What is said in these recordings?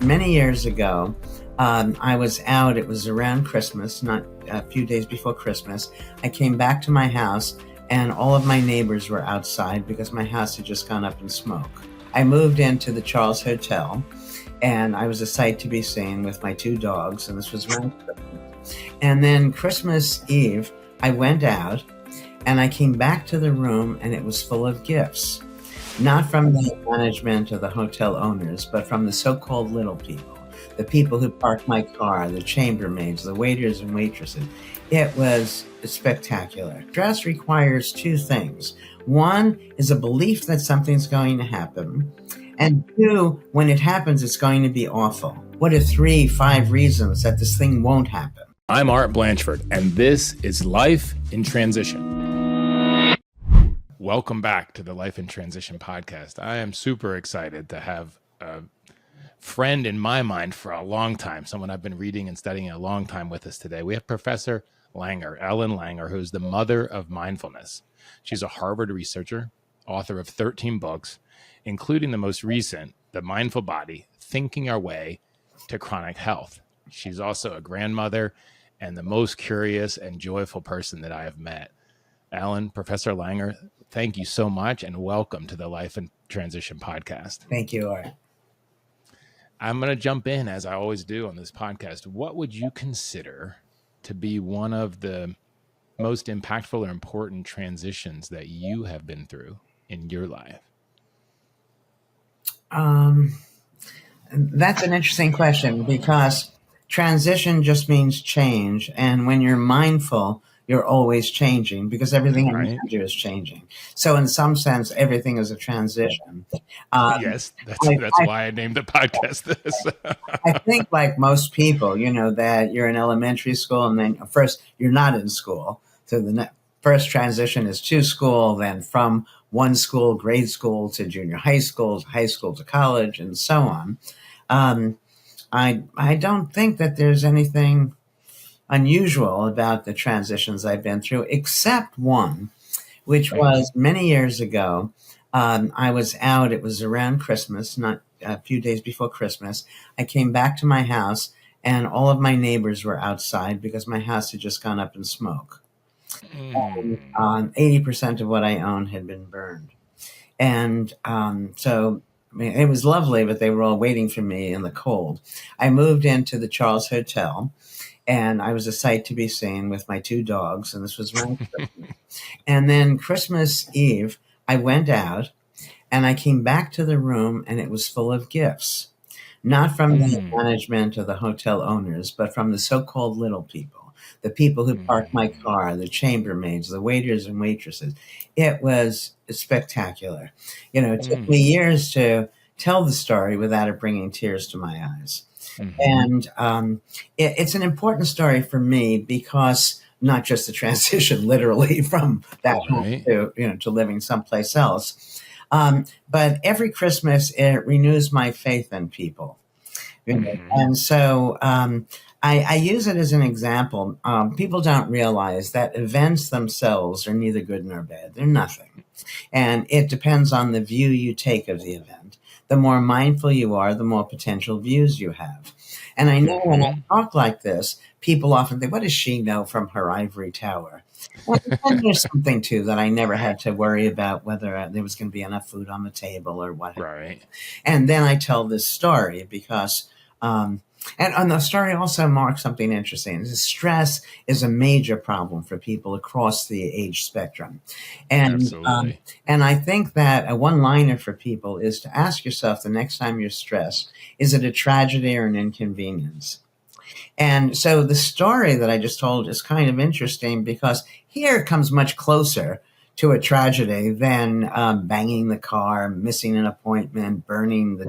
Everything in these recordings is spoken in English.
Many years ago, I was out. It was around Christmas, not a few days before Christmas. I came back to my house and all of my neighbors were outside because my house had just gone up in smoke. I moved into the Charles Hotel and I was a sight to be seen with my two dogs, and this was around Christmas. And then Christmas Eve, I went out and I came back to the room and it was full of gifts. Not from the management or the hotel owners, but from the so-called little people, the people who park my car, the chambermaids, the waiters and waitresses. It was spectacular. Dress requires two things. One is a belief that something's going to happen. And two, when it happens, it's going to be awful. What are 3, 5 reasons that this thing won't happen? I'm Art Blanchford, and this is Life in Transition. Welcome back to the Life in Transition podcast. I am super excited to have a friend in my mind for a long time, someone I've been reading and studying a long time with us today. We have Professor Langer, Ellen Langer, who's the mother of mindfulness. She's a Harvard researcher, author of 13 books, including the most recent, The Mindful Body, Thinking Our Way to Chronic Health. She's also a grandmother and the most curious and joyful person that I have met. Ellen, Professor Langer, thank you so much and welcome to the Life in Transition podcast. Thank you, Art. I'm going to jump in, as I always do on this podcast. What would you consider to be one of the most impactful or important transitions that you have been through in your life? That's an interesting question because transition just means change. And when you're mindful, you're always changing because everything around you is changing. So in some sense, everything is a transition. Yes, that's why I named the podcast this. I think like most people, that you're in elementary school and then first you're not in school. So the first transition is to school, then from one school, grade school, to junior high school to college, and so on. I don't think that there's anything unusual about the transitions I've been through, except one, which was many years ago. I was out. It was around Christmas, not a few days before Christmas. I came back to my house and all of my neighbors were outside because my house had just gone up in smoke. 80% of what I owned had been burned. And so it was lovely, but they were all waiting for me in the cold. I moved into the Charles Hotel, and I was a sight to be seen with my two dogs, and this was around Christmas. And then Christmas Eve, I went out, and I came back to the room, and it was full of gifts. Not from the management or the hotel owners, but from the so-called little people, the people who park my car, the chambermaids, the waiters and waitresses. It was spectacular. It took me years to tell the story without it bringing tears to my eyes. And it's an important story for me because not just the transition literally from that home to living someplace else. But every Christmas, it renews my faith in people. And so I use it as an example. People don't realize that events themselves are neither good nor bad. They're nothing. And it depends on the view you take of the event. The more mindful you are, the more potential views you have. And I know when I talk like this, people often think, what does she know from her ivory tower? Well, and there's something, too, that I never had to worry about whether there was going to be enough food on the table or what. Right. And then I tell this story because, and the story also marks something interesting. Stress is a major problem for people across the age spectrum. And I think that a one-liner for people is to ask yourself the next time you're stressed, is it a tragedy or an inconvenience? And so the story that I just told is kind of interesting because here it comes much closer to a tragedy than banging the car, missing an appointment, burning the,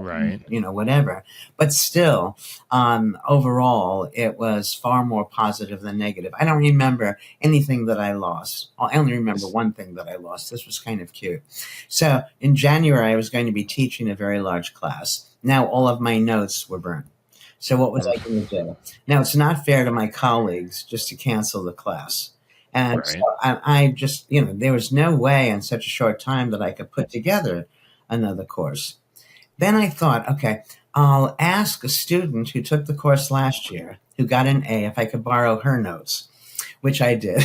whatever. But still, overall, it was far more positive than negative. I don't remember anything that I lost. I only remember one thing that I lost. This was kind of cute. So in January, I was going to be teaching a very large class. Now all of my notes were burned. So what was I going to do? Now, it's not fair to my colleagues just to cancel the class. And so I just, there was no way in such a short time that I could put together another course. Then I thought, okay, I'll ask a student who took the course last year, who got an A, if I could borrow her notes, which I did.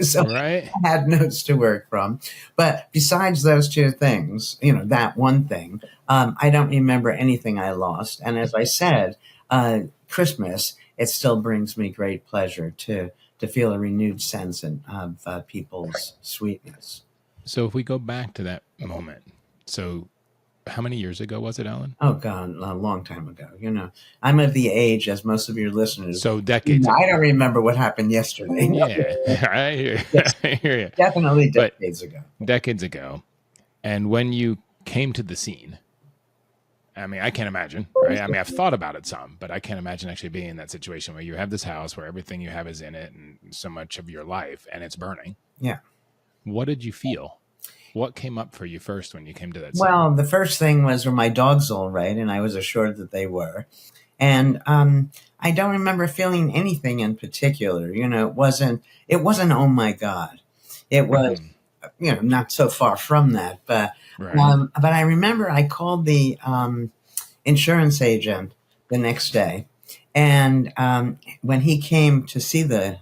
So Right. I had notes to work from. But besides those two things, that one thing, I don't remember anything I lost. And as I said, Christmas, it still brings me great pleasure to feel a renewed sense of people's sweetness. So if we go back to that moment, so how many years ago was it, Alan? Oh, God, a long time ago. I'm of the age, as most of your listeners. So decades ago. I don't remember what happened yesterday. Yeah, I hear, Yes, I hear you. definitely But decades ago. decades ago. And when you came to the scene, I mean, I can't imagine, right? I mean, I've thought about it some, but I can't imagine actually being in that situation where you have this house where everything you have is in it and so much of your life and it's burning. Yeah. What did you feel? What came up for you first when you came to that scene? Well, the first thing was, were my dogs all right? And I was assured that they were. And I don't remember feeling anything in particular. It wasn't, oh my God. It was, not so far from that. But Right. but I remember I called the insurance agent the next day. And when he came to see the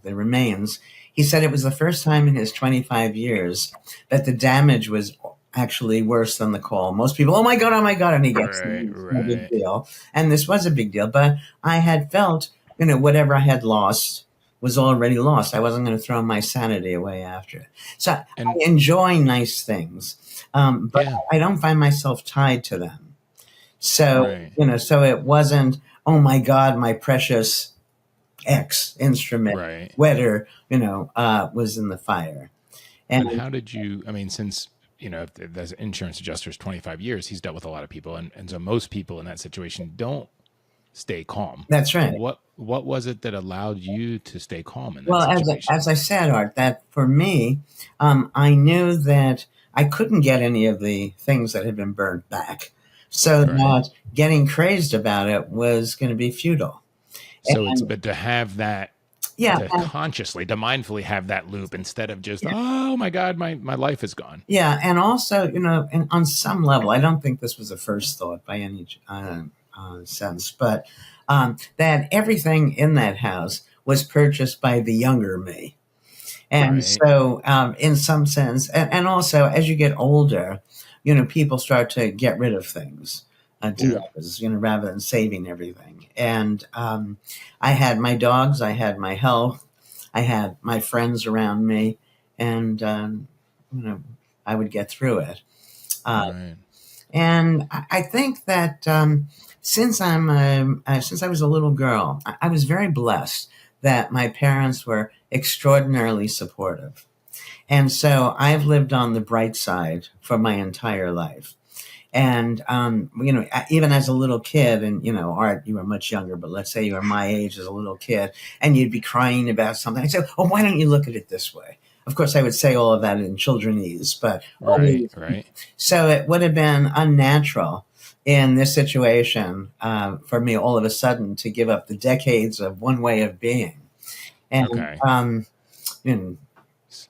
remains, he said it was the first time in his 25 years that the damage was actually worse than the call. Most people, oh my God, and he gets no big deal. And this was a big deal. But I had felt, whatever I had lost was already lost. I wasn't going to throw my sanity away after it. So I enjoy nice things, but I don't find myself tied to them. So, so it wasn't, oh my God, my precious X instrument, whether, was in the fire. And how did you, I mean, since, as insurance adjuster's 25 years, he's dealt with a lot of people. And so most people in that situation don't stay calm. That's right. What was it that allowed you to stay calm in that situation? Well, as I said, Art, that for me, I knew that I couldn't get any of the things that had been burned back. So that getting crazed about it was going to be futile. So but to have that, to consciously, to mindfully have that loop instead of just, oh my God, my life is gone. Yeah. And also, and on some level, I don't think this was a first thought by any sense, but that everything in that house was purchased by the younger me. And so in some sense, and also as you get older, people start to get rid of things. Rather than saving everything. And I had my dogs, I had my health, I had my friends around me, and I would get through it. And I think that since I was a little girl, I was very blessed that my parents were extraordinarily supportive. And so I've lived on the bright side for my entire life. And, even as a little kid, and, Art, you were much younger, but let's say you were my age as a little kid, and you'd be crying about something. I'd say, oh, why don't you look at it this way? Of course, I would say all of that in childrenese, but so it would have been unnatural in this situation for me all of a sudden to give up the decades of one way of being. And,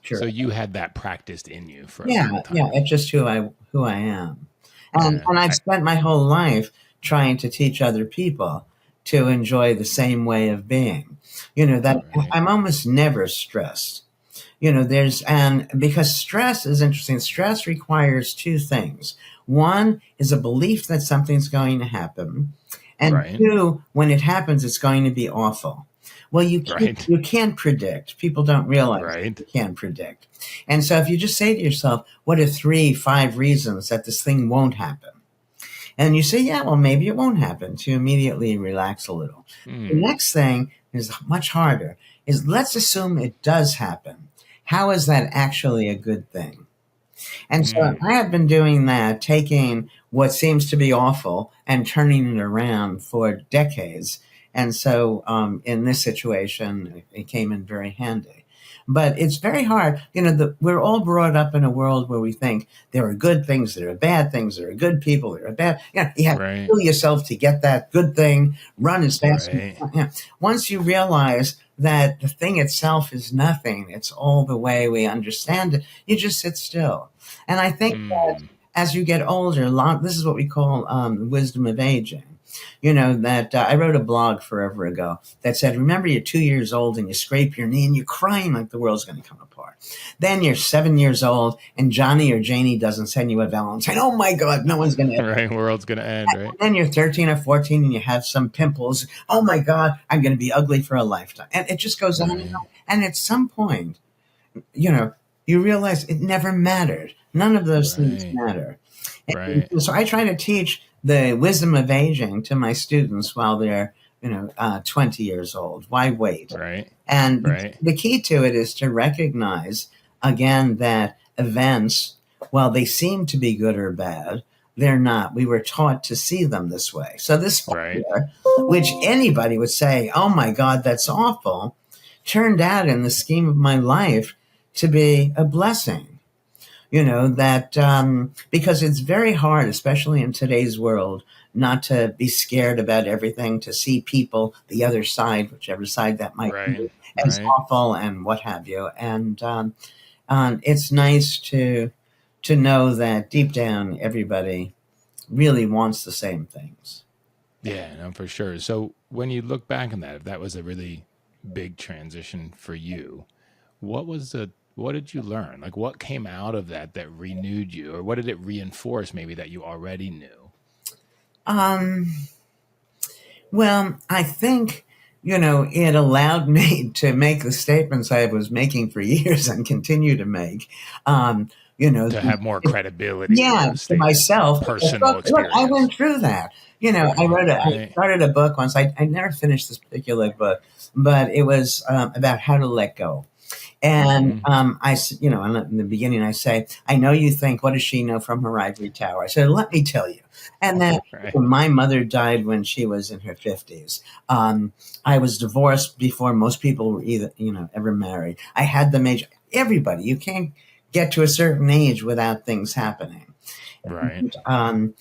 sure. So you had that practiced in you for a long time. Yeah, it's just who I am. And I've spent my whole life trying to teach other people to enjoy the same way of being. I'm almost never stressed. Because stress is interesting. Stress requires two things. One is a belief that something's going to happen. And two, when it happens, it's going to be awful. Well, you can't predict. People don't realize you can't predict. And so if you just say to yourself, what are 3-5 reasons that this thing won't happen? And you say, yeah, well, maybe it won't happen, to immediately relax a little. The next thing is much harder, is let's assume it does happen. How is that actually a good thing? And so I have been doing that, taking what seems to be awful and turning it around for decades. And so in this situation, it came in very handy. But it's very hard. We're all brought up in a world where we think there are good things, there are bad things, there are good people, there are bad. You have to kill yourself to get that good thing, run as fast as you can. Once you realize that the thing itself is nothing, it's all the way we understand it, you just sit still. And I think that as you get older, this is what we call wisdom of aging. That I wrote a blog forever ago that said, remember, you're 2 years old and you scrape your knee and you're crying like the world's going to come apart. Then you're 7 years old and Johnny or Janie doesn't send you a Valentine. Oh my God, no one's going to. Right, world's going to end, right? And then you're 13 or 14 and you have some pimples. Oh my God, I'm going to be ugly for a lifetime. And it just goes on and on. And at some point, you realize it never mattered. None of those things matter. Right. So I try to teach the wisdom of aging to my students while they're 20 years old. Why wait? Right. And the key to it is to recognize, again, that events, while they seem to be good or bad, they're not. We were taught to see them this way. So this failure, which anybody would say, oh my God, that's awful, turned out in the scheme of my life to be a blessing. Because it's very hard, especially in today's world, not to be scared about everything, to see people, the other side, whichever side that might be, as awful and what have you. And it's nice to know that deep down, everybody really wants the same things. Yeah, no, for sure. So when you look back on that, if that was a really big transition for you, what did you learn? Like, what came out of that renewed you, or what did it reinforce maybe that you already knew? Well, I think, it allowed me to make the statements I was making for years and continue to make, to have more credibility. To myself. Personal experience. I went through that. I started a book once. I never finished this particular book, but it was about how to let go. And in the beginning, I say, I know you think, what does she know from her ivory tower? I said, let me tell you. And that my mother died when she was in her 50s. I was divorced before most people were ever married. I had the major, everybody, you can't get to a certain age without things happening. Right. And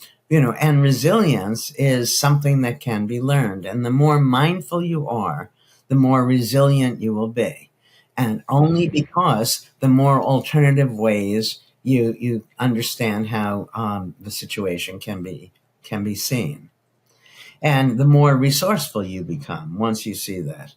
resilience is something that can be learned. And the more mindful you are, the more resilient you will be. And only because the more alternative ways you understand how the situation can be seen, and the more resourceful you become once you see that.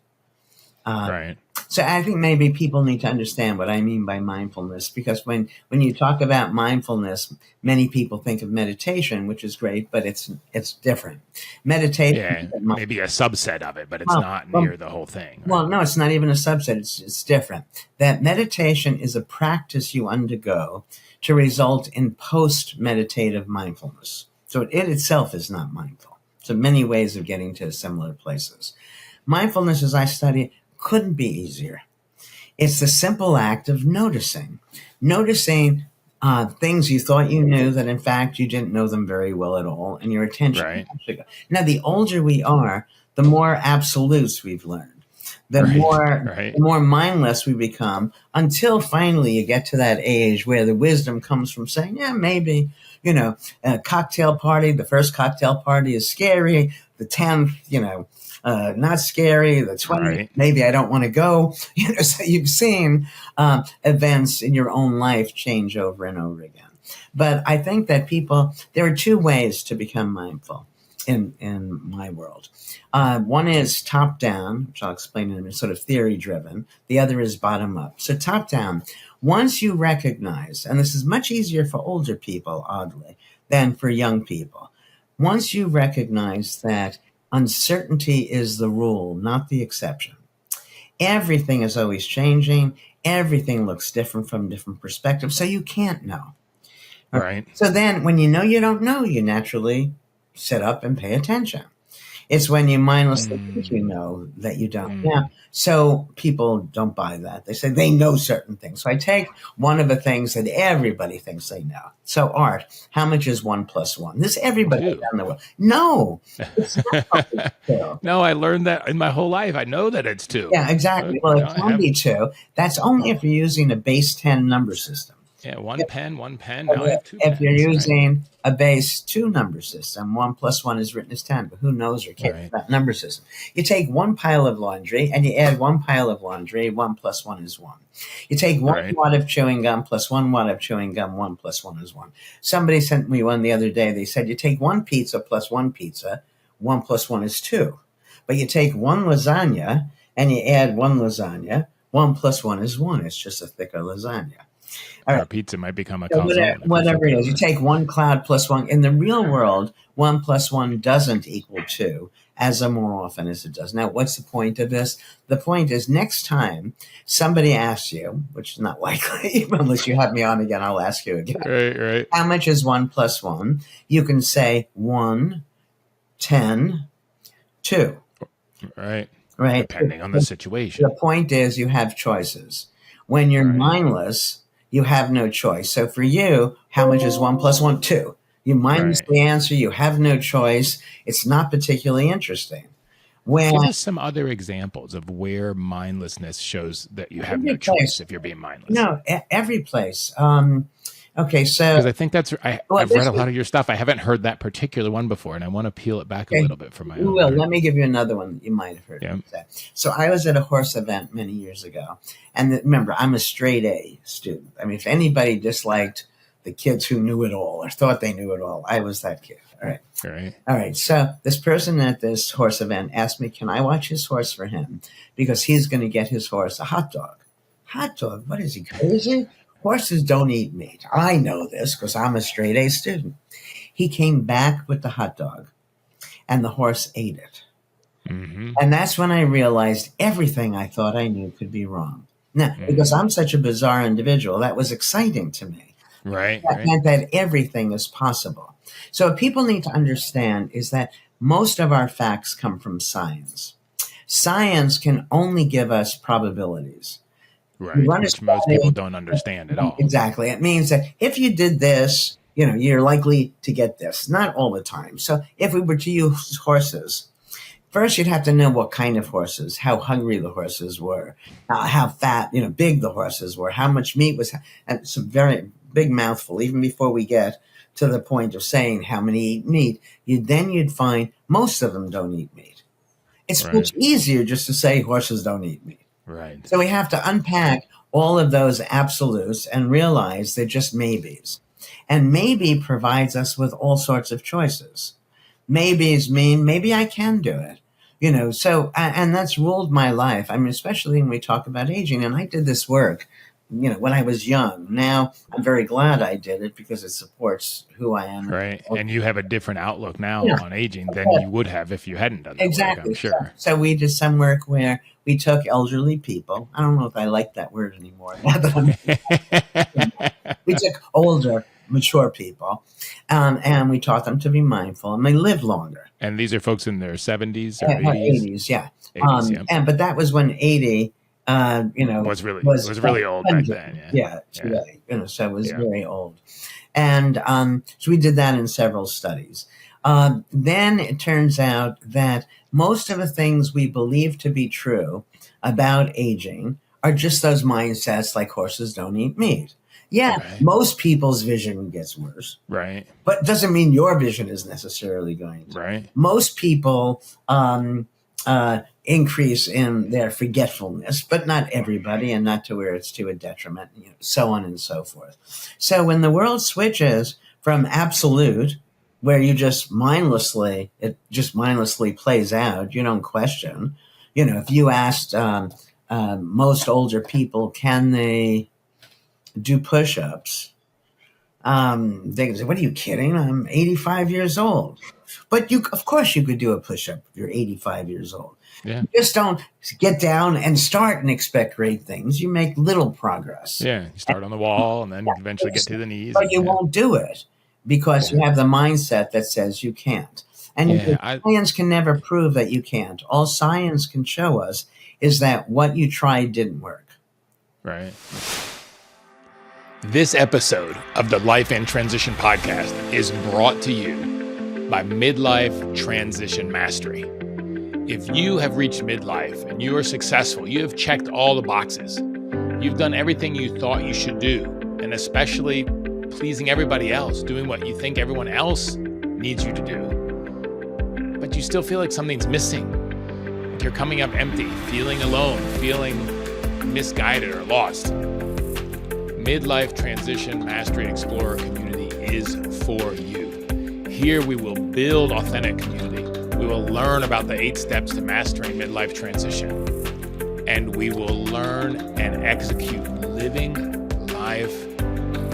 So I think maybe people need to understand what I mean by mindfulness, because when you talk about mindfulness, many people think of meditation, which is great, but it's different. Meditation, maybe a subset of it, but it's not near the whole thing. Right? Well, no, it's not even a subset. It's different. That meditation is a practice you undergo to result in post-meditative mindfulness. So it itself is not mindful. So many ways of getting to similar places. Mindfulness, as I study, couldn't be easier. It's the simple act of noticing things you thought you knew that in fact you didn't know them very well at all, and your attention. Now, the older we are, the more absolutes we've learned, the more mindless we become, until finally you get to that age where the wisdom comes from saying, yeah, maybe, a cocktail party, the first cocktail party is scary, the 10th, not scary, the 20th, maybe I don't want to go. So you've seen events in your own life change over and over again. But I think that there are two ways to become mindful in my world. One is top down, which I'll explain in a minute, sort of theory driven. The other is bottom up. So top down, once you recognize, and this is much easier for older people, oddly, than for young people. Once you recognize that uncertainty is the rule, not the exception. Everything is always changing. Everything looks different from different perspectives, so you can't know. Right. So then when you know you don't know, you naturally sit up and pay attention. It's when you mindlessly think you know that you don't. Yeah. So people don't buy that. They say they know certain things. So I take one of the things that everybody thinks they know. So art, how much is 1 + 1? This everybody around the world. No, it's not 2. No, I learned that in my whole life. I know that it's 2. Yeah, exactly. Well, it can be 2. That's only if you're using a base 10 number system. Yeah, one pen. Now I have two If you're pens. Right. using a base 2 number system, 1 plus 1 is written as 10, but who knows or cares Right. about number system? You take one pile of laundry and you add one pile of laundry, 1 plus 1 is 1. You take one Right. wad of chewing gum plus 1 wad of chewing gum, 1 plus 1 is 1. Somebody sent me one the other day. They said you take one pizza plus one pizza, 1 plus 1 is 2. But you take one lasagna and you add one lasagna, 1 plus 1 is 1. It's just a thicker lasagna. All Or right. a pizza might become a So calzone. whatever it is, you take one cloud plus 1. In the real world, 1 plus 1 doesn't equal 2 as more often as it does. Now, what's the point of this? The point is next time somebody asks you, which is not likely, unless you have me on again, I'll ask you again. Right. How much is 1 plus 1? You can say 1, 10, 2. Right. Right. Depending on the situation. The point is you have choices. When you're mindless, you have no choice. So for you, how much is 1 plus 1? 2. You mindlessly answer. You have no choice. It's not particularly interesting. Give us some other examples of where mindlessness shows that you have no choice if you're being mindless. No, every place. Okay, so because I think that's I've read a lot of your stuff. I haven't heard that particular one before, and I want to peel it back a little bit for my own. Well, let me give you another one that you might have heard. Yeah. So I was at a horse event many years ago, and remember, I'm a straight A student. I mean, if anybody disliked the kids who knew it all or thought they knew it all, I was that kid. All right. So this person at this horse event asked me, can I watch his horse for him? Because he's going to get his horse a hot dog. Hot dog? What is he, crazy? Horses don't eat meat. I know this because I'm a straight A student. He came back with the hot dog and the horse ate it. Mm-hmm. And that's when I realized everything I thought I knew could be wrong. Now, because I'm such a bizarre individual, that was exciting to me. Right. That meant that everything is possible. So what people need to understand is that most of our facts come from science. Science can only give us probabilities. Right, which most people don't understand at all. Exactly. It means that if you did this, you're likely to get this. Not all the time. So if we were to use horses, first you'd have to know what kind of horses, how hungry the horses were, how fat, big the horses were, how much meat was. And it's a very big mouthful, even before we get to the point of saying how many eat meat. You'd find most of them don't eat meat. It's much easier just to say horses don't eat meat. Right. So we have to unpack all of those absolutes and realize they're just maybes. And maybe provides us with all sorts of choices. Maybes mean maybe I can do it. So, and that's ruled my life. I mean, especially when we talk about aging. And I did this work, when I was young. Now I'm very glad I did it because it supports who I am. Right. And you have a different outlook now on aging than you would have if you hadn't done that work, I'm sure. So we did some work where we took elderly people. I don't know if I like that word anymore. We took older, mature people, and we taught them to be mindful, and they lived longer. And these are folks in their 70s or 80s? 80s, yeah. 80s, yeah. But that was when 80, was really old back then. Yeah. So it was very old. And so we did that in several studies. Then it turns out that most of the things we believe to be true about aging are just those mindsets like horses don't eat meat. Yeah, most people's vision gets worse. Right. But it doesn't mean your vision is necessarily going to. Right. Most people increase in their forgetfulness, but not everybody, and not to where it's to a detriment, so on and so forth. So when the world switches from absolute, where it just mindlessly plays out, you don't question. If you asked most older people, can they do push-ups? They can say, what are you kidding? I'm 85 years old. But of course you could do a push-up if you're 85 years old. Yeah. You just don't get down and start and expect great things. You make little progress. Yeah. You start on the wall and then eventually get to the knees. But you won't do it because you have the mindset that says you can't. And science can never prove that you can't. All science can show us is that what you tried didn't work. Right. This episode of the Life in Transition podcast is brought to you by Midlife Transition Mastery. If you have reached midlife and you are successful, you have checked all the boxes, you've done everything you thought you should do, and especially pleasing everybody else, doing what you think everyone else needs you to do, but you still feel like something's missing. Like you're coming up empty, feeling alone, feeling misguided or lost. Midlife Transition Mastery Explorer community is for you. Here we will build authentic community. We will learn about the 8 steps to mastering midlife transition. And we will learn and execute living life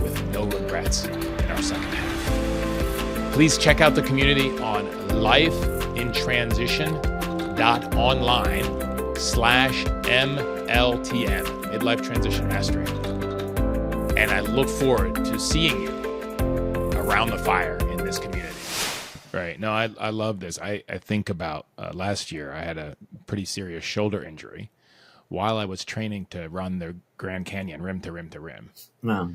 with no regrets in our second half. Please check out the community on lifeintransition.online/MLTM, Midlife Transition Mastery. And I look forward to seeing you around the fire in this community. Right. No, I love this. I think about last year, I had a pretty serious shoulder injury while I was training to run the Grand Canyon rim to rim to rim. Wow.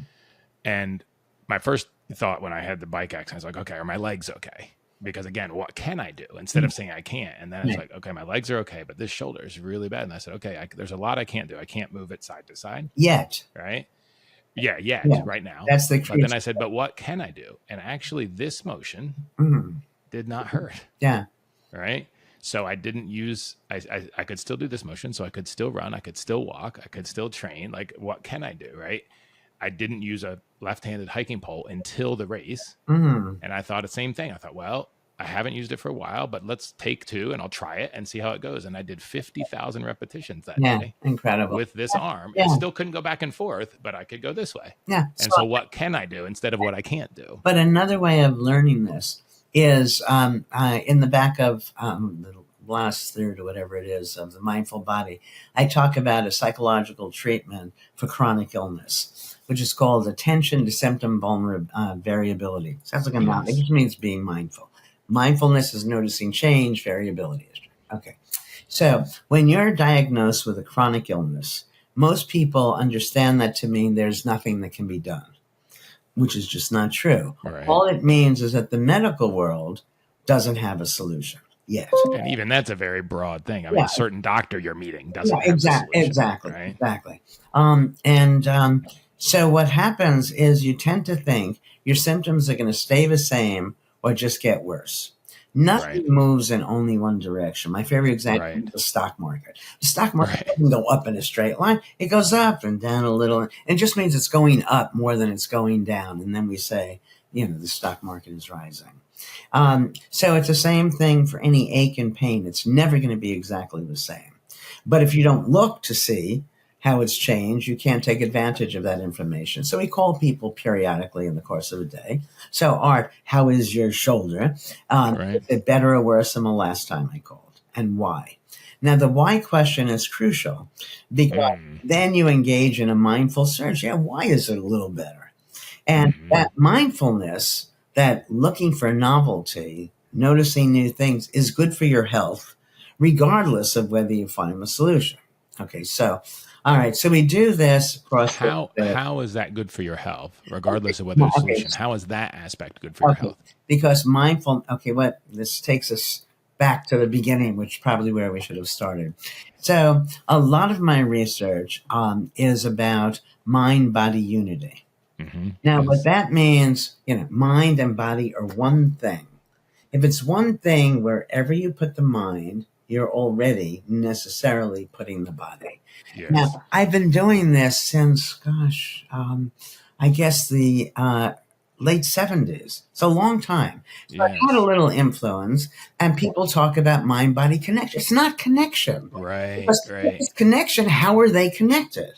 And my first thought when I had the bike accident, I was like, okay, are my legs okay? Because again, what can I do? Instead of saying I can't. And then it's like, okay, my legs are okay, but this shoulder is really bad. And I said, okay, there's a lot I can't do. I can't move it side to side. Yet. Right? Yeah, right now. That's the But then I said, but what can I do? And actually this motion did not hurt. Yeah. Right? So I didn't use, I could still do this motion. So I could still run. I could still walk. I could still train. Like, what can I do? Right? I didn't use a left-handed hiking pole until the race. And I thought the same thing. I thought, well, I haven't used it for a while, but let's take 2 and I'll try it and see how it goes. And I did 50,000 repetitions that day. Incredible. With this arm. I still couldn't go back and forth, but I could go this way. Yeah. And so what can I do instead of what I can't do? But another way of learning this is in the back of the last third or whatever it is of the Mindful Body, I talk about a psychological treatment for chronic illness, which is called attention to symptom variability. Sounds like a mouth. It just means being mindful. Mindfulness is noticing change. Variability is. Okay. So when you're diagnosed with a chronic illness, most people understand that to mean there's nothing that can be done, which is just not true. Right. All it means is that the medical world doesn't have a solution yet. And even that's a very broad thing. I mean, a certain doctor you're meeting doesn't have a solution. Exactly. So what happens is you tend to think your symptoms are going to stay the same or just get worse. Nothing moves in only one direction. My favorite example is the stock market. The stock market doesn't go up in a straight line. It goes up and down a little. And it just means it's going up more than it's going down. And then we say, the stock market is rising. So it's the same thing for any ache and pain. It's never going to be exactly the same. But if you don't look to see how it's changed, you can't take advantage of that information. So we call people periodically in the course of a day. So, Art, how is your shoulder? Is it better or worse than the last time I called? And why? Now, the why question is crucial because then you engage in a mindful search. Yeah, why is it a little better? And that mindfulness, that looking for novelty, noticing new things is good for your health, regardless of whether you find a solution. Okay, so... all right, so we do this across. How is that good for your health, regardless of whether the solution? How is that aspect good for your health? Because this takes us back to the beginning, which is probably where we should have started. So a lot of my research is about mind-body unity. Now, what that means, mind and body are one thing. If it's one thing, wherever you put the mind, you're already necessarily putting the body. Yes. Now, I've been doing this since, I guess the late 70s. It's a long time. So I've had a little influence, and people talk about mind-body connection. It's not connection. Right. It's connection. How are they connected?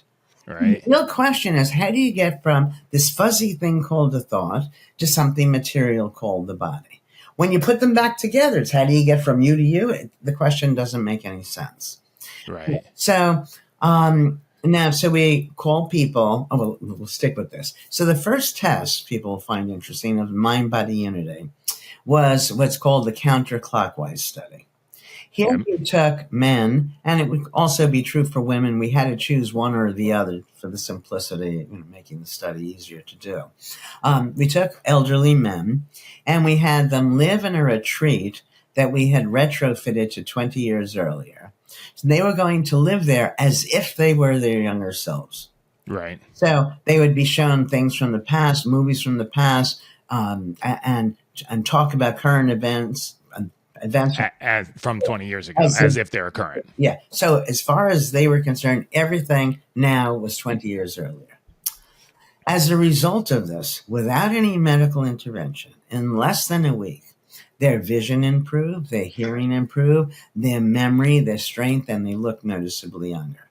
Right. The real question is, how do you get from this fuzzy thing called a thought to something material called the body? When you put them back together, it's how do you get from you to you? The question doesn't make any sense. Right. So so we call people, we'll stick with this. So the first test people find interesting of mind-body unity was what's called the Counterclockwise study. Here we took men, and it would also be true for women. We had to choose one or the other for the simplicity, making the study easier to do. We took elderly men, and we had them live in a retreat that we had retrofitted to 20 years earlier. So they were going to live there as if they were their younger selves. Right. So they would be shown things from the past, movies from the past, and talk about current events, events As from 20 years ago, as as if they're current. yeah. So as far as they were concerned, everything now was 20 years earlier. As a result of this, without any medical intervention, in less than a week, their vision improved, their hearing improved, their memory, their strength, and they looked noticeably younger.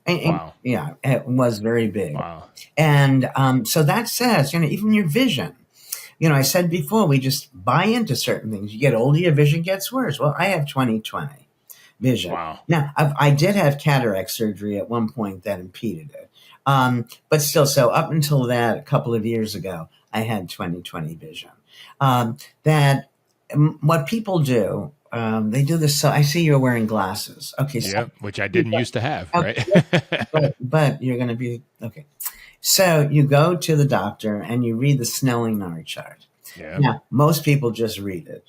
Wow. Yeah, it was very big. Wow. And so that says, even your vision. I said before, we just buy into certain things. You get older, your vision gets worse. Well, I have 20/20 vision. Wow. Now, I did have cataract surgery at one point that impeded it. But still, so up until that, a couple of years ago, I had 20/20 vision. What people do, they do this. So I see you're wearing glasses. Okay. So, which I didn't used to have, okay, right? but you're going to be, okay. So you go to the doctor and you read the Snelling eye chart. Yeah. Now, most people just read it.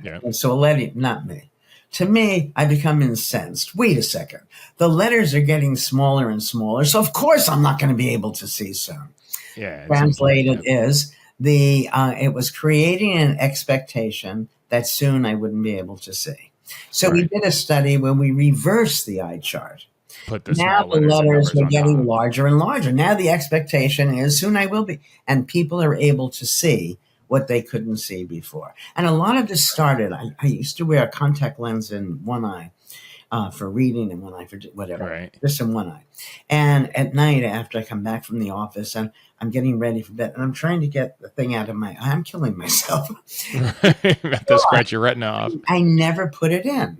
Yeah. And so not me. To me, I become incensed. Wait a second. The letters are getting smaller and smaller. So of course I'm not going to be able to see soon. Yeah. Translated is it was creating an expectation that soon I wouldn't be able to see. So we did a study where we reversed the eye chart. Put the Now small the letters were getting top. larger and larger. Now the expectation is soon I will be. And people are able to see what they couldn't see before. And a lot of this started, I used to wear a contact lens in one eye for reading and one eye for whatever, just in one eye. And at night after I come back from the office and I'm getting ready for bed and I'm trying to get the thing out of my eye, I'm killing myself. You have to scratch your retina off. I never put it in.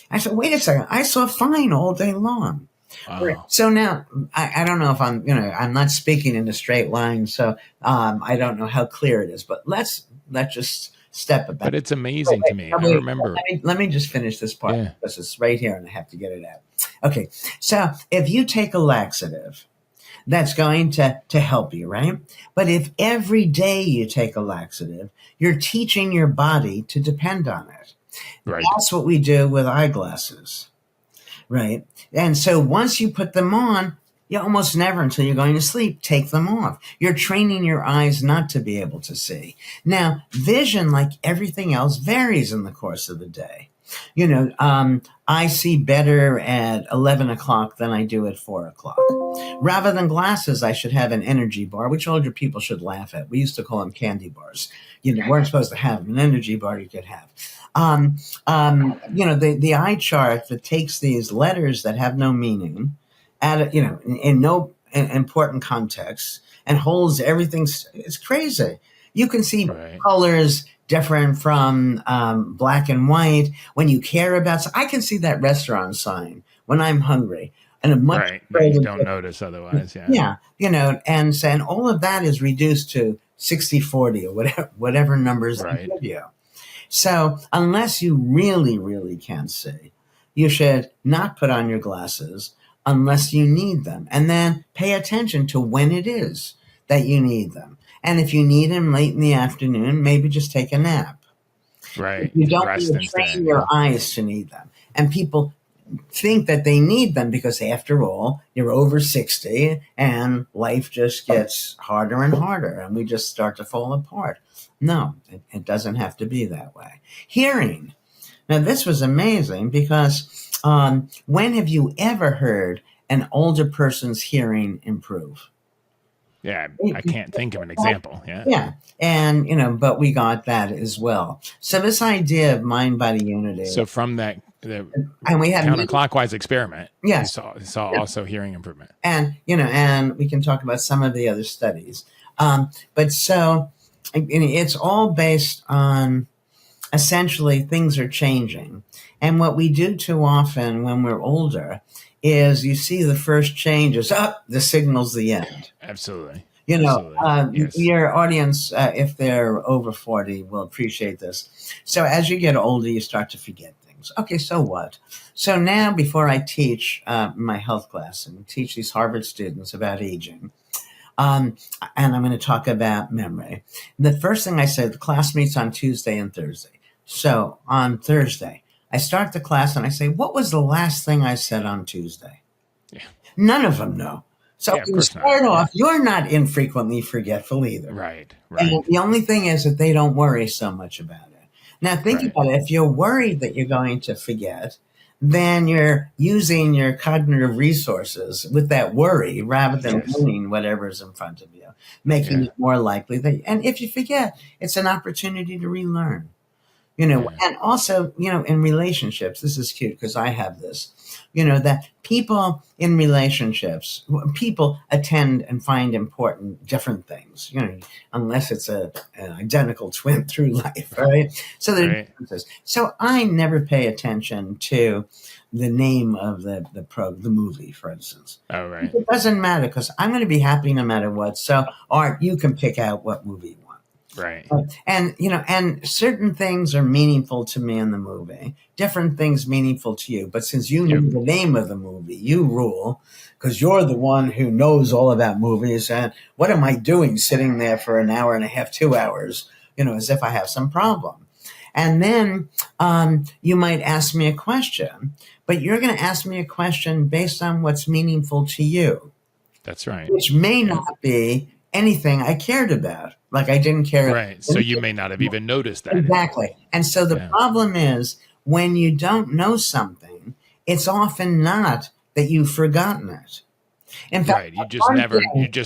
I said, wait a second, I saw fine all day long. Wow. So now I don't know if I'm not speaking in a straight line, so I don't know how clear it is, but let's just step back. But it's amazing to me. I remember. Let me just finish this part because it's right here and I have to get it out. Okay. So if you take a laxative, that's going to help you, right? But if every day you take a laxative, you're teaching your body to depend on it. Right. That's what we do with eyeglasses. Right. And so once you put them on, you almost never until you're going to sleep, take them off. You're training your eyes not to be able to see. Now, vision, like everything else, varies in the course of the day. I see better at 11 o'clock than I do at 4 o'clock. Rather than glasses, I should have an energy bar, which older people should laugh at. We used to call them candy bars. Weren't supposed to have them. An energy bar you could have. The eye chart that takes these letters that have no meaning, in no important context, and holds everything. It's crazy. You can see colors different from black and white when you care about. So I can see that restaurant sign when I'm hungry, and a much you don't notice otherwise. Yeah. And all of that is reduced to 60/40 or whatever numbers they give you. So unless you really, really can't see, you should not put on your glasses unless you need them. And then pay attention to when it is that you need them. And if you need them late in the afternoon, maybe just take a nap. Right. You don't need to train your eyes to need them. And people think that they need them because, after all, you're over 60 and life just gets harder and harder and we just start to fall apart. No, it doesn't have to be that way. Hearing. Now, this was amazing because when have you ever heard an older person's hearing improve? Yeah, I can't think of an example. Yeah. Yeah. And, but we got that as well. So this idea of mind-body unity. So from that, and we had counterclockwise experiment. Yes. Saw also hearing improvement. And, and we can talk about some of the other studies. But so it's all based on essentially things are changing. And what we do too often when we're older is you see the first changes, the signal's the end. Absolutely. Your audience, if they're over 40, will appreciate this. So as you get older, you start to forget things. Okay, so what? So now before I teach my health class and teach these Harvard students about aging, and I'm going to talk about memory. The first thing I say, the class meets on Tuesday and Thursday. So on Thursday, I start the class and I say, what was the last thing I said on Tuesday? Yeah. None of them know. So Yeah, of you course not. start off, Yeah. you're not infrequently forgetful either. Right. And Right. the only thing is that they don't worry so much about it. Now, think Right. about it. If you're worried that you're going to forget, then you're using your cognitive resources with that worry rather than Yes. learning whatever's in front of you, making Yeah. it more likely that, and if you forget, it's an opportunity to relearn. Yeah. And also, in relationships, this is cute because I have this, that people in relationships, people attend and find important different things, unless it's an identical twin through life, right? So there are Right. differences. So I never pay attention to the name of the movie, for instance. Oh, right. It doesn't matter because I'm going to be happy no matter what. So, Art, you can pick out what movie you want. Right. And certain things are meaningful to me in the movie, different things meaningful to you. But since you Yep. knew the name of the movie, you rule because you're the one who knows all about movies. And what am I doing sitting there for an hour and a half, 2 hours, as if I have some problem? And then you might ask me a question, but you're going to ask me a question based on what's meaningful to you, That's right. which may Yep. not be anything I cared about. Like I didn't care. Right. So you may not have even noticed that. Exactly. Anymore. And so the Yeah. problem is when you don't know something, it's often not that you've forgotten it. In fact, Right. You just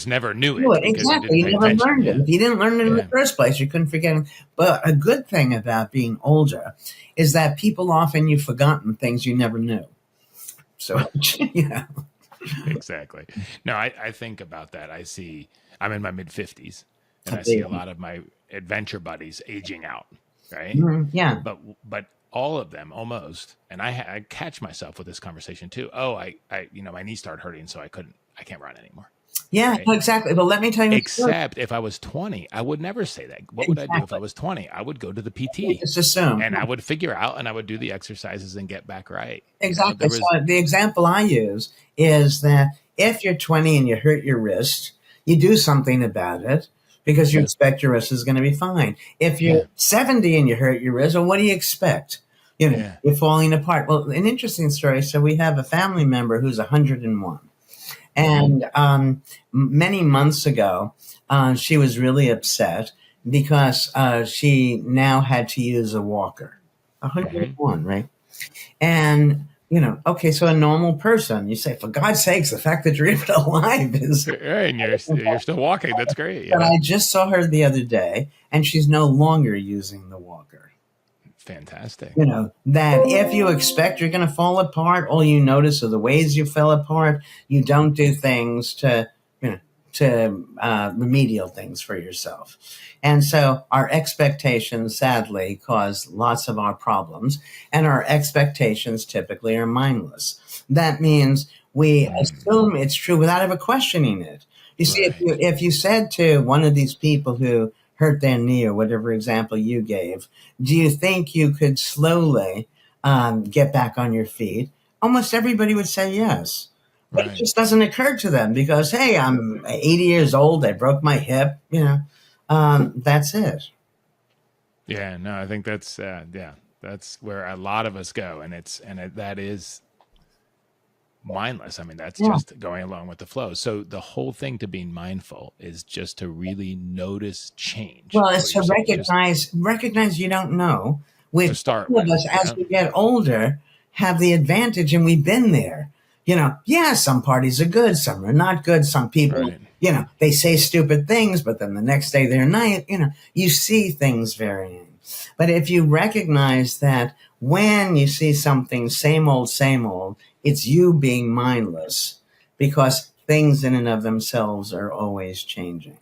never knew it because exactly. you You didn't never pay attention. learned it. Yeah. If you didn't learn it in the Yeah. first place, you couldn't forget it. But a good thing about being older is that people often you've forgotten things you never knew. So, Exactly. No, I think about that. I'm in my mid 50s and I see a lot of my adventure buddies aging out. Right. Yeah. But all of them almost, and I catch myself with this conversation too. Oh, my knees start hurting. So I can't run anymore. Yeah, Right? exactly. Well, let me tell you. Except if I was 20, I would never say that. What would I do if I was 20? I would go to the PT. Just assume. And I would figure out and I would do the exercises and get back right. Exactly. So the example I use is that if you're 20 and you hurt your wrist, you do something about it because you expect your wrist is going to be fine. If you're 70 and you hurt your wrist, well, what do you expect? You're falling apart. Well, an interesting story. So we have a family member who's 101. And many months ago, she was really upset because she now had to use a walker. 101, right? And, okay, so a normal person, you say, for God's sakes, the fact that you're even alive is... And you're still walking. That's great. But I just saw her the other day, and she's no longer using the walker. Fantastic. That if you expect you're going to fall apart, all you notice are the ways you fell apart. You don't do things to remedial things for yourself. And so our expectations, sadly, cause lots of our problems. And our expectations typically are mindless. That means we assume it's true without ever questioning it. You see, if you said to one of these people who hurt their knee or whatever example you gave, do you think you could slowly get back on your feet? Almost everybody would say yes. But it just doesn't occur to them because, hey, I'm 80 years old. I broke my hip. That's it. Yeah, no, I think that's where a lot of us go, and that is mindless. I mean, that's just going along with the flow. So the whole thing to being mindful is just to really notice change. Well, it's to recognize you don't know. To start with with, us, as we get older, have the advantage, and we've been there. Some parties are good, some are not good. Some people, they say stupid things, but then the next day they're nice. You see things varying. But if you recognize that when you see something same old, it's you being mindless because things in and of themselves are always changing.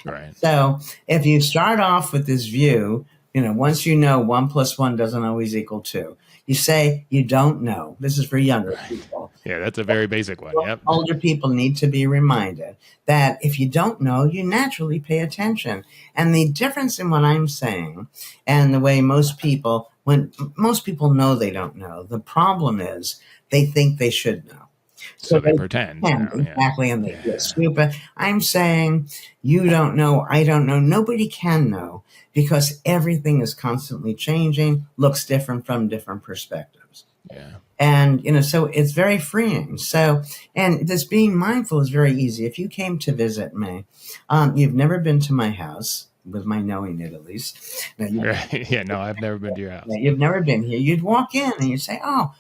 Right. So if you start off with this view, once 1 + 1 doesn't always equal 2. You say you don't know. This is for younger people. Yeah, that's a very basic one. Yep. Older people need to be reminded that if you don't know, you naturally pay attention. And the difference in what I'm saying and the way when most people know they don't know, the problem is they think they should know. So they pretend. Exactly, and they feel stupid. I'm saying you don't know, I don't know, nobody can know because everything is constantly changing, looks different from different perspectives. sometimes. Yeah. And, so it's very freeing. So, and this being mindful is very easy. If you came to visit me, you've never been to my house, with my knowing it at least. Now, Right. Yeah. No, I've never been to your house. you've never been here. You'd walk in and you'd say, oh,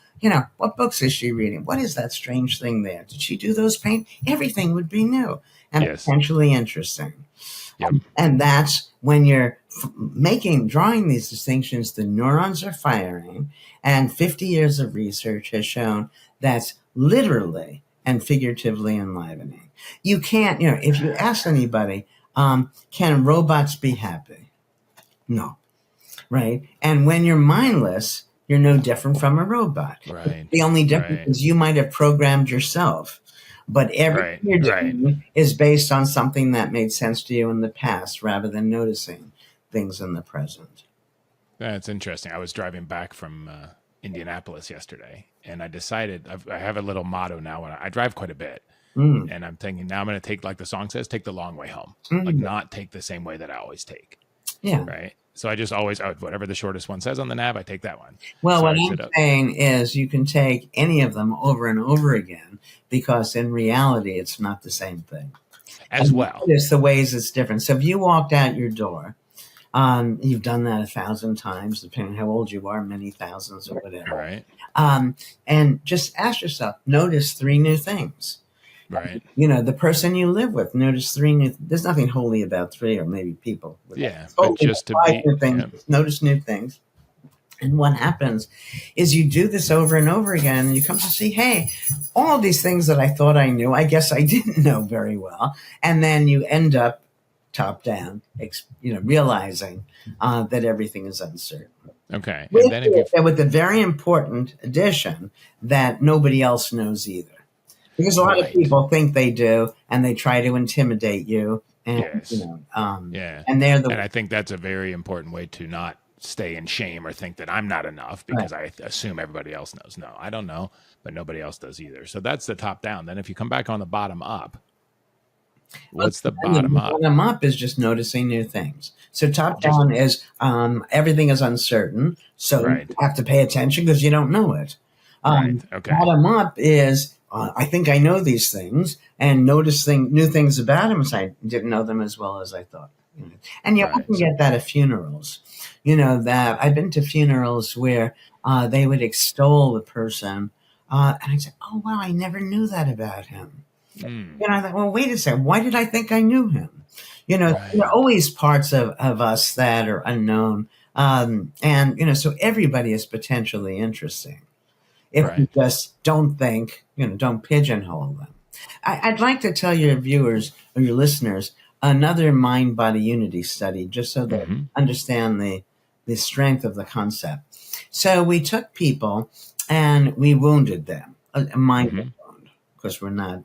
what books is she reading? What is that strange thing there? Did she do those paint? Everything would be new and Yes. potentially interesting. Yep. And that's when you're drawing these distinctions, the neurons are firing, and 50 years of research has shown that's literally and figuratively enlivening. You can't, if you ask anybody, can robots be happy? No. Right? And when you're mindless, you're no different from a robot. Right. The only difference is you might have programmed yourself. But everything you're doing is based on something that made sense to you in the past rather than noticing things in the present. That's interesting. I was driving back from Indianapolis yesterday, and I decided I have a little motto now. When I drive quite a bit, and I'm thinking now I'm going to take, like the song says, take the long way home, like not take the same way that I always take. Yeah. Right. So I just always, whatever the shortest one says on the nav, I take that one. Well, so what I'm saying is you can take any of them over and over again, because in reality, it's not the same thing. As well. It's the ways it's different. So if you walked out your door, you've done that 1,000 times, depending on how old you are, many thousands or whatever. Right. And just ask yourself, notice 3 new things. Right. The person you live with, notice 3 new. There's nothing holy about 3, or maybe people. Yeah, but just to be, new things, notice new things. And what happens is you do this over and over again, and you come to see, hey, all these things that I thought I knew, I guess I didn't know very well. And then you end up top down, realizing that everything is uncertain. Okay. And then with the very important addition that nobody else knows either. Because a lot of people think they do, and they try to intimidate you. And, and they're and I think that's a very important way to not stay in shame or think that I'm not enough, because I assume everybody else knows. No, I don't know, but nobody else does either. So that's the top down. Then if you come back on the bottom up, what's the bottom up? Bottom up is just noticing new things. So top down is everything is uncertain, so you have to pay attention because you don't know it. Bottom up is I think I know these things, and notice new things about them, so I didn't know them as well as I thought. And you often get that at funerals. That I've been to funerals where they would extol the person, and I'd say, oh, wow, I never knew that about him. I thought, well, wait a second, why did I think I knew him? There are always parts of us that are unknown. So everybody is potentially interesting. If you just don't think, don't pigeonhole them. I'd like to tell your viewers or your listeners another mind-body unity study, just so they understand the strength of the concept. So we took people and we wounded them, a mind wound, because we're not.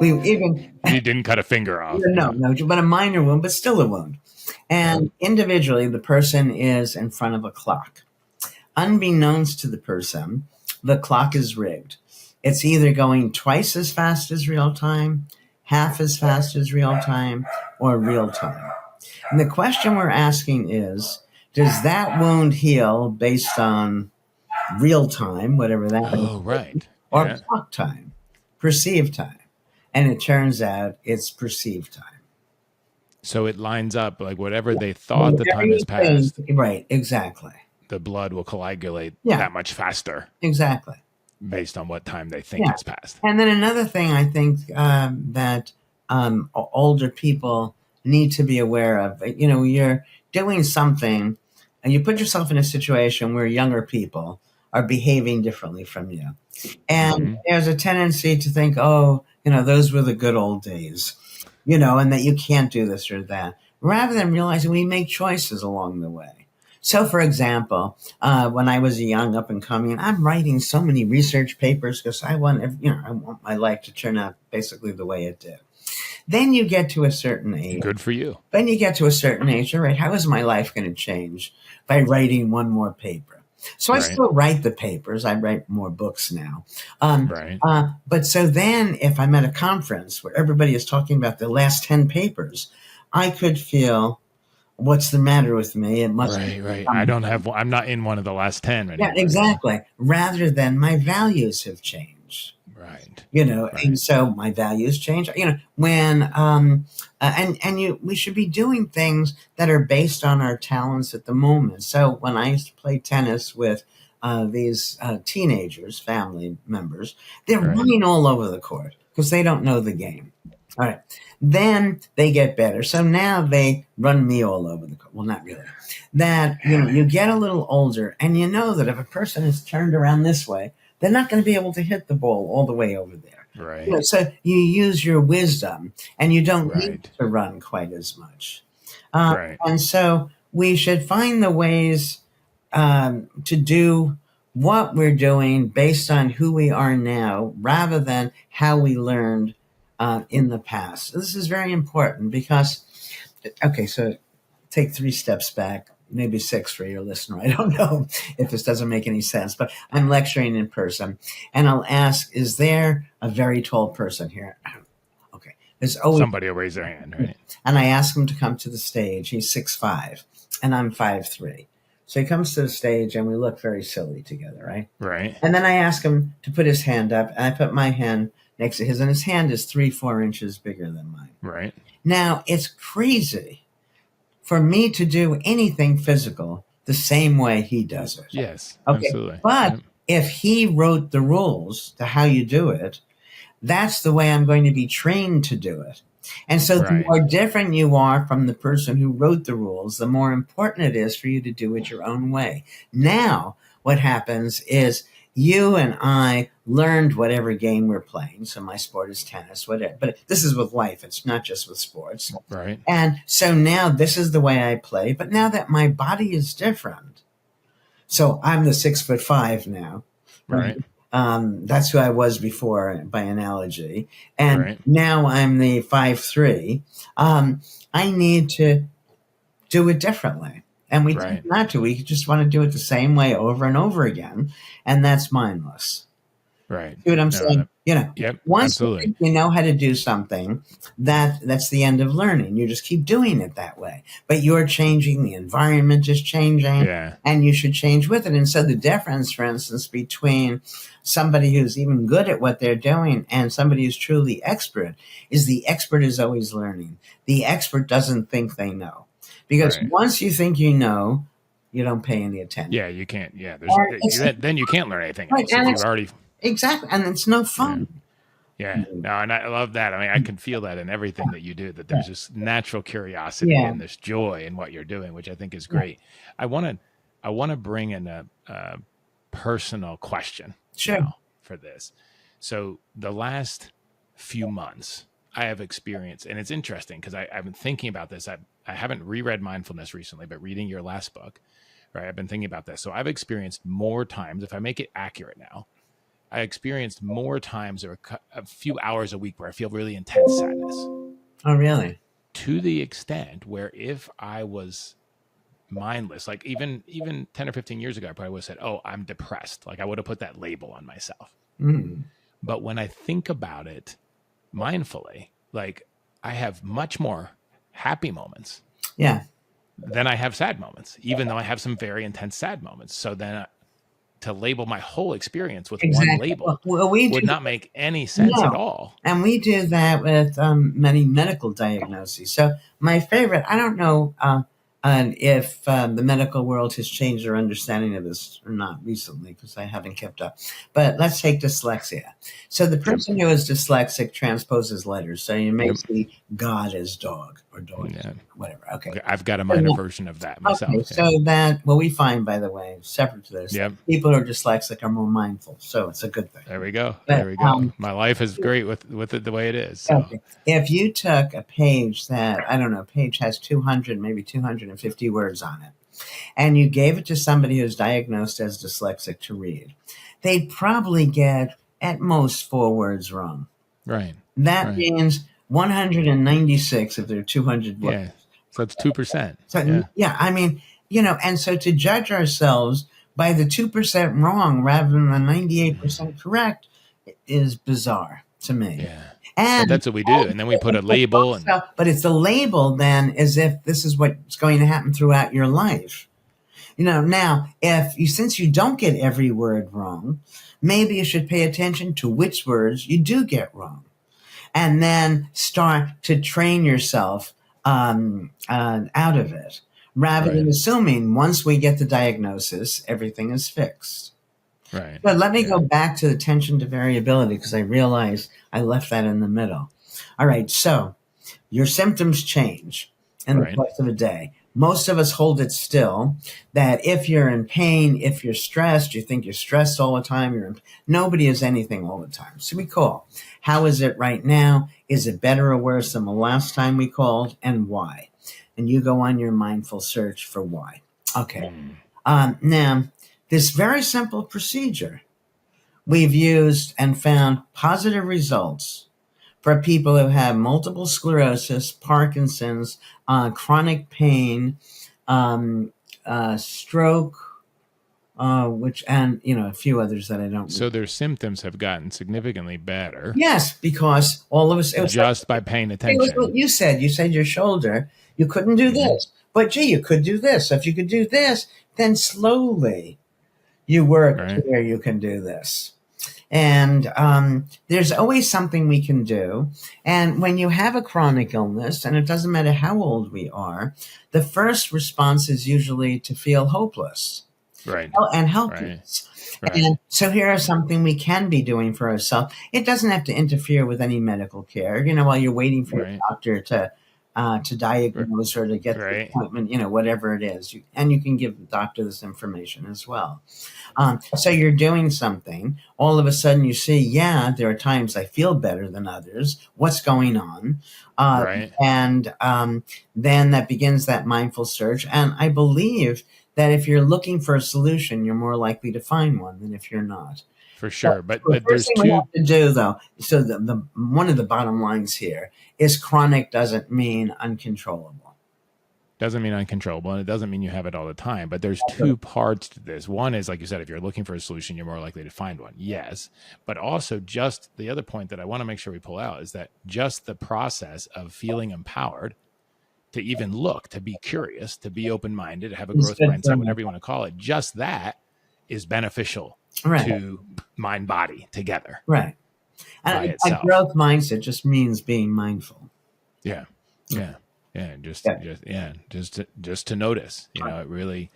You didn't cut a finger off. No, but a minor wound, but still a wound. And individually, the person is in front of a clock. Unbeknownst to the person, the clock is rigged. It's either going twice as fast as real time, half as fast as real time, or real time. And the question we're asking is, does that wound heal based on real time, whatever that is, or clock time, perceived time? And it turns out it's perceived time. So it lines up, like whatever they thought the time has passed. Right, exactly. The blood will coagulate that much faster. Exactly. Based on what time they think has passed. And then another thing I think that older people need to be aware of, you're doing something and you put yourself in a situation where younger people are behaving differently from you. And there's a tendency to think, those were the good old days, and that you can't do this or that, rather than realizing we make choices along the way. So, for example, when I was a young up and coming, I'm writing so many research papers because I want my life to turn out basically the way it did. Then you get to a certain age. Good for you. Then you get to a certain age. All right, how is my life going to change by writing one more paper? So I still write the papers. I write more books now. But so then if I'm at a conference where everybody is talking about the last 10 papers, I could feel what's the matter with me? It must be Right. something. I'm not in one of the last 10 Yeah, anymore. exactly. Rather than my values have changed. Right. And Right. so my values change, when, we should be doing things that are based on our talents at the moment. So when I used to play tennis with these teenagers, family members, they're Right. running all over the court because they don't know the game. All right. Then they get better. So now they run me all over the court. Well, not really. That, you get a little older and you know that if a person is turned around this way, they're not going to be able to hit the ball all the way over there. Right. So you use your wisdom and you don't need Right. to run quite as much. Uh, Right. and so we should find the ways to do what we're doing based on who we are now rather than how we learned in the past. This is very important because, okay, so take 3 steps back, maybe 6 for your listener. I don't know if this doesn't make any sense, but I'm lecturing in person and I'll ask, is there a very tall person here? Okay. There's always Somebody will raise their hand, right? And I ask him to come to the stage. He's 6'5" and I'm 5'3". So he comes to the stage and we look very silly together, right? Right. And then I ask him to put his hand up and I put my hand next to his and his hand is 3-4 inches bigger than mine. Right. Now it's crazy for me to do anything physical the same way he does it. Yes. Okay. Absolutely. But Yep. if he wrote the rules to how you do it, that's the way I'm going to be trained to do it. And so the Right. more different you are from the person who wrote the rules, the more important it is for you to do it your own way. Now, what happens is you and I learned whatever game we're playing. So my sport is tennis, whatever. But this is with life. It's not just with sports. Right. And so now this is the way I play. But now that my body is different, so I'm the 6'5" now. Right. That's who I was before by analogy. And Right. now I'm the 5'3". I need to do it differently. And we Right. tend not to. We just want to do it the same way over and over again. And that's mindless. Right. See what I'm No, saying? Yep. Once you Absolutely. think you know how to do something, that's the end of learning. You just keep doing it that way. But you're changing, the environment is changing, Yeah. and you should change with it. And so the difference, for instance, between somebody who's even good at what they're doing and somebody who's truly expert is the expert is always learning. The expert doesn't think they know. Because Right. once you think you know, you don't pay any attention. Yeah. You can't. Yeah. And Then you can't learn anything right, else and if you've it's already. exactly, and it's no fun. Yeah. No, and I love that. I mean, I can feel that in everything that you do, that there's this natural curiosity Yeah. and this joy in what you're doing, which I think is great. I want to bring in a personal question Sure. now for this. So the last few months I have experienced, and it's interesting because I've been thinking about this. I haven't reread Mindfulness recently, but reading your last book, right? I've been thinking about this. So I've experienced more times, if I make it accurate now, I experienced more times or a few hours a week where I feel really intense sadness, Oh, really? to the extent where if I was mindless, like even 10 or 15 years ago, I probably would have said, oh, I'm depressed. Like I would have put that label on myself. Mm. But when I think about it mindfully, like I have much more happy moments Yeah. than I have sad moments, even though I have some very intense sad moments. So then to label my whole experience with one label Well, we would do, not make any sense at all. and we do that with many medical diagnoses. So my favorite, I don't know if the medical world has changed their understanding of this or not recently, because I haven't kept up. But let's take dyslexia. So the person who is dyslexic transposes letters. So you may see God as dog or dog, whatever. Okay. I've got a minor version of that myself. Okay, so that, well, we find, by the way, separate to this, people who are dyslexic are more mindful. So it's a good thing. There we go. But, There we go. My life is great with it the way it is. So. Okay. If you took a page that, I don't know, a page has 200, maybe 250 words on it, and you gave it to somebody who's diagnosed as dyslexic to read, they'd probably get at most 4 words wrong. Right. That means 196 if there are 200 words. Yeah. So it's 2%. So, I mean, and so to judge ourselves by the 2% wrong rather than the 98% correct is bizarre. to me. Yeah. And but that's what we do. And then we put a label and but it's a label then as if this is what's going to happen throughout your life. Now, since you don't get every word wrong, maybe you should pay attention to which words you do get wrong, and then start to train yourself out of it, rather than assuming once we get the diagnosis, everything is fixed. Right. But let me go back to the attention to variability, because I realize I left that in the middle. All right, so your symptoms change in the course of a day. Most of us hold it still, that if you're in pain, if you're stressed, you think you're stressed all the time. Nobody is anything all the time. So we call. How is it right now? Is it better or worse than the last time we called? And why? And you go on your mindful search for why. Okay. Now, this very simple procedure we've used and found positive results for people who have multiple sclerosis, Parkinson's, chronic pain, stroke, and a few others that I don't. So their symptoms have gotten significantly better. Yes, because all of us just by paying attention. It was what you said. You said your shoulder, you couldn't do this, but gee, you could do this. So if you could do this, then slowly you work to where you can do this. And there's always something we can do. And when you have a chronic illness, and it doesn't matter how old we are, the first response is usually to feel hopeless and helpless. Right. And so here is something we can be doing for ourselves. It doesn't have to interfere with any medical care. While you're waiting for your doctor to diagnose or to get the appointment, whatever it is. You can give the doctor this information as well. So you're doing something. All of a sudden you see, there are times I feel better than others. What's going on? And then that begins that mindful search. And I believe that if you're looking for a solution, you're more likely to find one than if you're not. For sure. But there's two. We have to do, though. So the one of the bottom lines here is chronic doesn't mean uncontrollable. Doesn't mean uncontrollable, and it doesn't mean you have it all the time. But there's two parts to this. One is, like you said, if you're looking for a solution, you're more likely to find one. Yes. But also just the other point that I want to make sure we pull out is that just the process of feeling empowered to even look, to be curious, to be open-minded, to have a growth mindset, whatever you want to call it, just that is beneficial to mind body together. Right. And a growth mindset just means being mindful. Yeah. Just to notice, it really,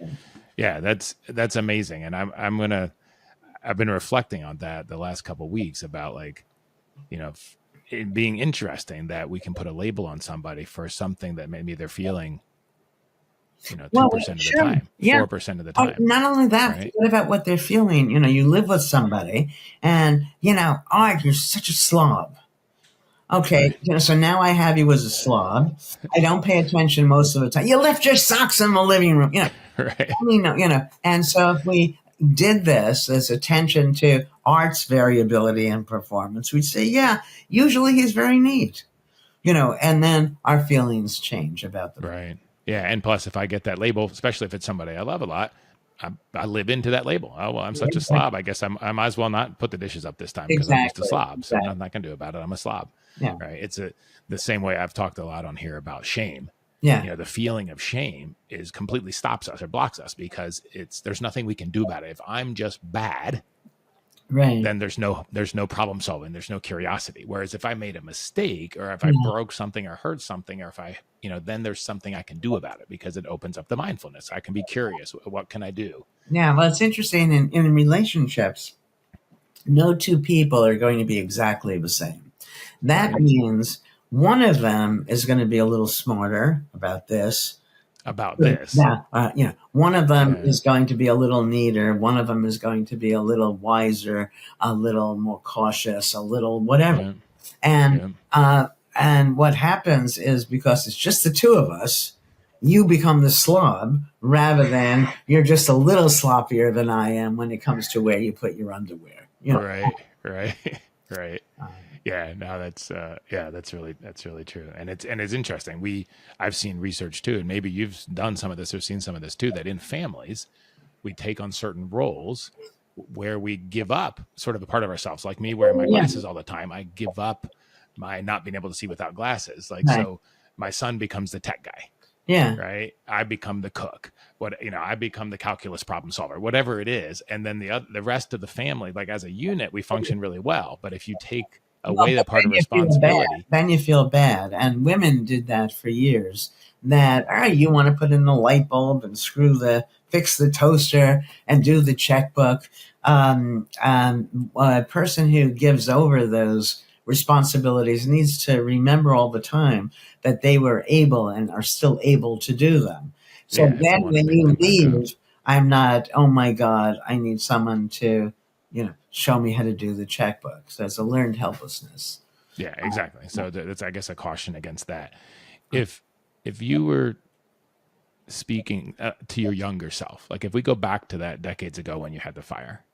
that's amazing. And I've been reflecting on that the last couple of weeks about it being interesting that we can put a label on somebody for something that maybe they're feeling 2% of the time, 4% of the time. Not only that, forget about what they're feeling. You live with somebody and, you're such a slob. Okay, so now I have you as a slob. I don't pay attention most of the time. You left your socks in the living room, And so if we did this attention to Art's variability and performance, we'd say, usually he's very neat, and then our feelings change about the right. Yeah, and plus, if I get that label, especially if it's somebody I love a lot, I live into that label. Oh, well, I'm such a slob. I guess I might as well not put the dishes up this time because I'm just a slob. So nothing I can do about it. I'm a slob. Yeah. Right. It's the same way I've talked a lot on here about shame. Yeah. The feeling of shame is completely stops us or blocks us because there's nothing we can do about it. If I'm just bad, then there's no problem solving. There's no curiosity. Whereas if I made a mistake or if I broke something or hurt something or if I, then there's something I can do about it because it opens up the mindfulness. I can be curious. What can I do? Yeah. Well, it's interesting in relationships, no two people are going to be exactly the same. That means one of them is going to be a little smarter about this. One of them is going to be a little neater. One of them is going to be a little wiser, a little more cautious, a little whatever. And what happens is because it's just the two of us, you become the slob rather than you're just a little sloppier than I am when it comes to where you put your underwear. Right. Yeah, no, that's really true. And it's interesting. I've seen research too, and maybe you've done some of this or seen some of this too, that in families, we take on certain roles where we give up sort of a part of ourselves. Like me wearing my glasses all the time, I give up my not being able to see without glasses. Like, Right. so my son becomes the tech guy. Yeah. Right. I become the cook. I become the calculus problem solver, whatever it is. And then the rest of the family, like as a unit, we function really well. But if you take away the part of responsibility, then you feel bad. And women did that for years. That, all right, you want to put in the light bulb and fix the toaster and do the checkbook. A person who gives over those responsibilities needs to remember all the time that they were able and are still able to do them. So then when you leave, I'm not, oh my God, I need someone to, show me how to do the checkbook. So it's a learned helplessness. Yeah, exactly. So that's, I guess, a caution against that. If you were speaking to your younger self, like if we go back to that decades ago when you had the fire,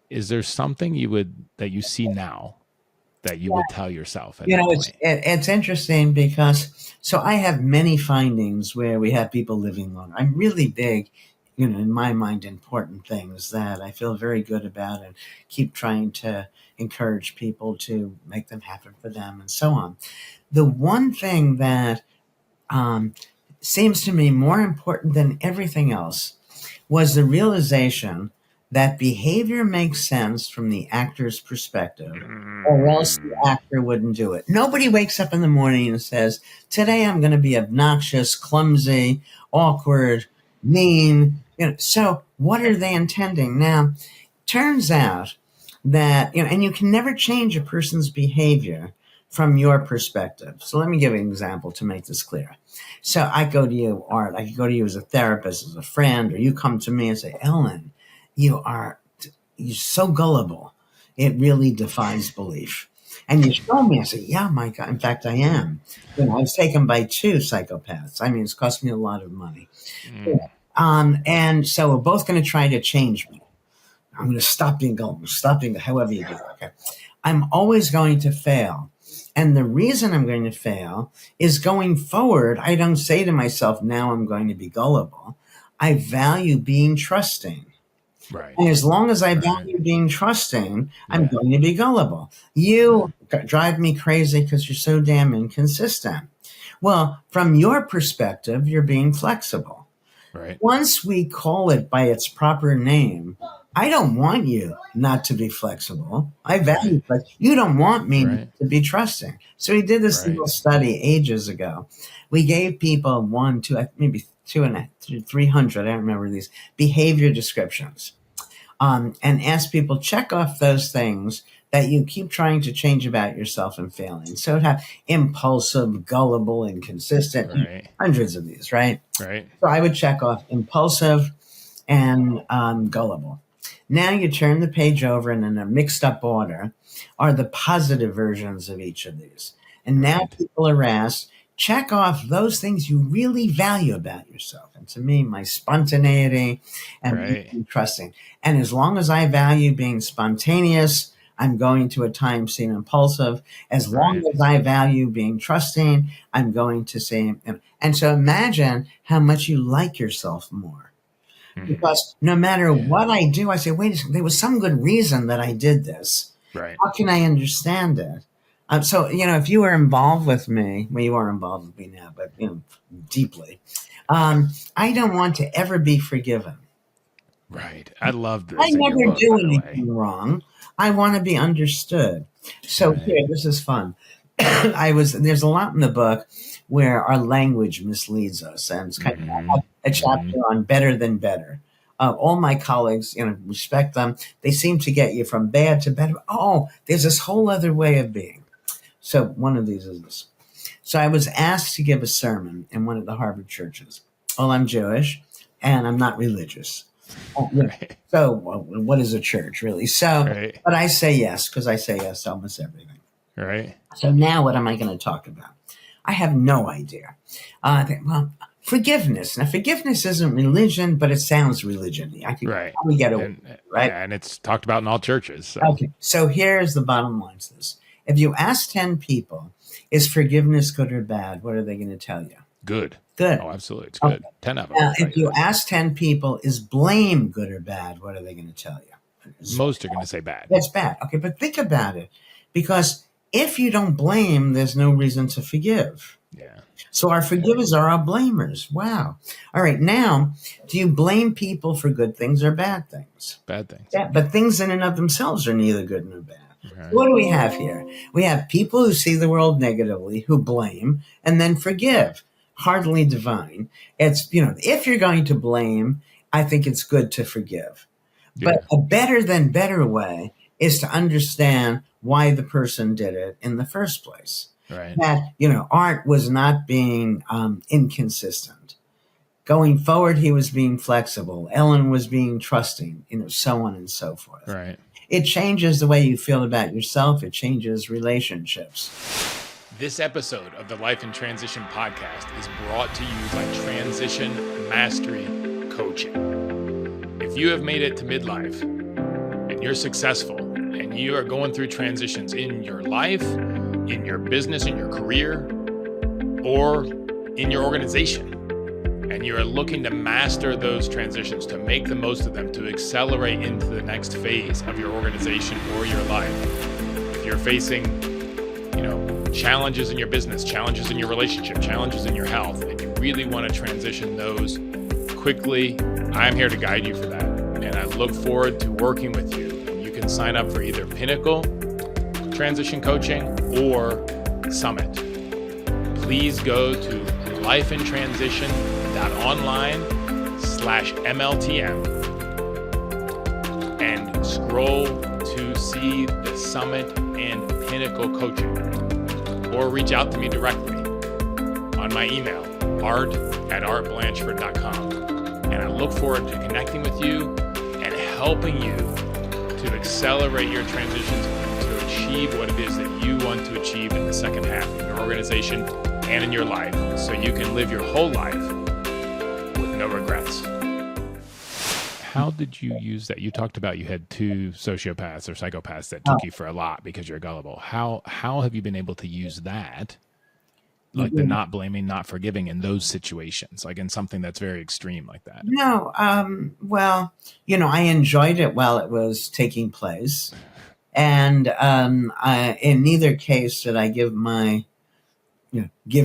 is there something that you see now that you would tell yourself at that point? It's interesting because, so I have many findings where we have people living longer. I'm really big, in my mind, important things that I feel very good about and keep trying to encourage people to make them happen for them and so on. The one thing that seems to me more important than everything else was the realization that behavior makes sense from the actor's perspective, or else the actor wouldn't do it. Nobody wakes up in the morning and says, today I'm going to be obnoxious, clumsy, awkward, mean. So what are they intending? Now, turns out that, and you can never change a person's behavior from your perspective. So let me give an example to make this clear. So I go to you, Art, I could go to you as a therapist, as a friend, or you come to me and say, Ellen, you're so gullible. It really defies belief. And you show me, I say, yeah, my God, in fact, I am. I was taken by 2 psychopaths. I mean, it's cost me a lot of money. And so we're both going to try to change me. I'm going to stop being gullible, however you do it. Okay. I'm always going to fail. And the reason I'm going to fail is going forward, I don't say to myself, now I'm going to be gullible. I value being trusting. Right. And as long as I value being trusting, I'm going to be gullible. You drive me crazy because you're so damn inconsistent. Well, from your perspective, you're being flexible. Right. Once we call it by its proper name, I don't want you not to be flexible. I value it. You don't want me to be trusting. So we did this little study ages ago. We gave people 1, 2, maybe 200, 300, I don't remember these, behavior descriptions. And ask people, check off those things that you keep trying to change about yourself and failing. So it have impulsive, gullible, inconsistent, hundreds of these, right? Right. So I would check off impulsive and gullible. Now you turn the page over, and in a mixed up order are the positive versions of each of these. And now people are asked, check off those things you really value about yourself. And to me, my spontaneity and being trusting. And as long as I value being spontaneous, I'm going to at times seem impulsive. As long as I value being trusting, I'm going to seem. And so imagine how much you like yourself more. Because no matter what I do, I say, wait a second, there was some good reason that I did this. Right. How can I understand it? So, if you were involved with me, well, you are involved with me now, but, deeply, I don't want to ever be forgiven. Right. I love this. I never do anything wrong. I want to be understood. So here, this is fun. There's a lot in the book where our language misleads us, and it's kind of a chapter on better than better. All my colleagues, respect them. They seem to get you from bad to better. Oh, there's this whole other way of being. So one of these is this. So I was asked to give a sermon in one of the Harvard churches. Well, I'm Jewish, and I'm not religious. So what is a church, really? So, but I say yes, because I say yes to almost everything. Right. So now what am I going to talk about? I have no idea. Forgiveness. Now, forgiveness isn't religion, but it sounds religion-y. I could probably get away with it, right? And it's talked about in all churches. So. Okay. So here's the bottom line to this. If you ask 10 people, is forgiveness good or bad? What are they going to tell you? Good. Good. Oh, absolutely. It's Okay. good. 10 of them. Now, I'll tell if you you that. ask 10 people, is blame good or bad? What are they going to tell you? Most are going to say bad. That's bad. Okay, but think about it. Because if you don't blame, there's no reason to forgive. Yeah. So our forgivers are our blamers. Wow. All right. Now, do you blame people for good things or bad things? Bad things. Yeah, but things in and of themselves are neither good nor bad. Okay. What do we have here? We have people who see the world negatively, who blame, and then forgive. Hardly divine. It's, if you're going to blame, I think it's good to forgive. But Yeah. a better than better way is to understand why the person did it in the first place. Right. That, Art was not being inconsistent. Going forward, he was being flexible. Ellen was being trusting, so on and so forth. Right. It changes the way you feel about yourself. It changes relationships. This episode of the Life in Transition podcast is brought to you by Transition Mastery Coaching. If you have made it to midlife and you're successful and you are going through transitions in your life, in your business, in your career, or in your organization, and you are looking to master those transitions, to make the most of them, to accelerate into the next phase of your organization or your life. If you're facing, challenges in your business, challenges in your relationship, challenges in your health, and you really want to transition those quickly, I'm here to guide you for that. And I look forward to working with you. And you can sign up for either Pinnacle Transition Coaching or Summit. Please go to lifeintransition.online/MLTM and scroll to see the Summit and Pinnacle Coaching, or reach out to me directly on my email, art@artblanchford.com. And I look forward to connecting with you and helping you to accelerate your transitions to achieve what it is that you want to achieve in the second half in your organization and in your life, so you can live your whole life with no regrets. How did you use that? You talked about you had 2 sociopaths or psychopaths that took you for a lot because you're gullible. How have you been able to use that, like the not blaming, not forgiving in those situations, like in something that's very extreme like that? No, well, I enjoyed it while it was taking place. And in neither case did I give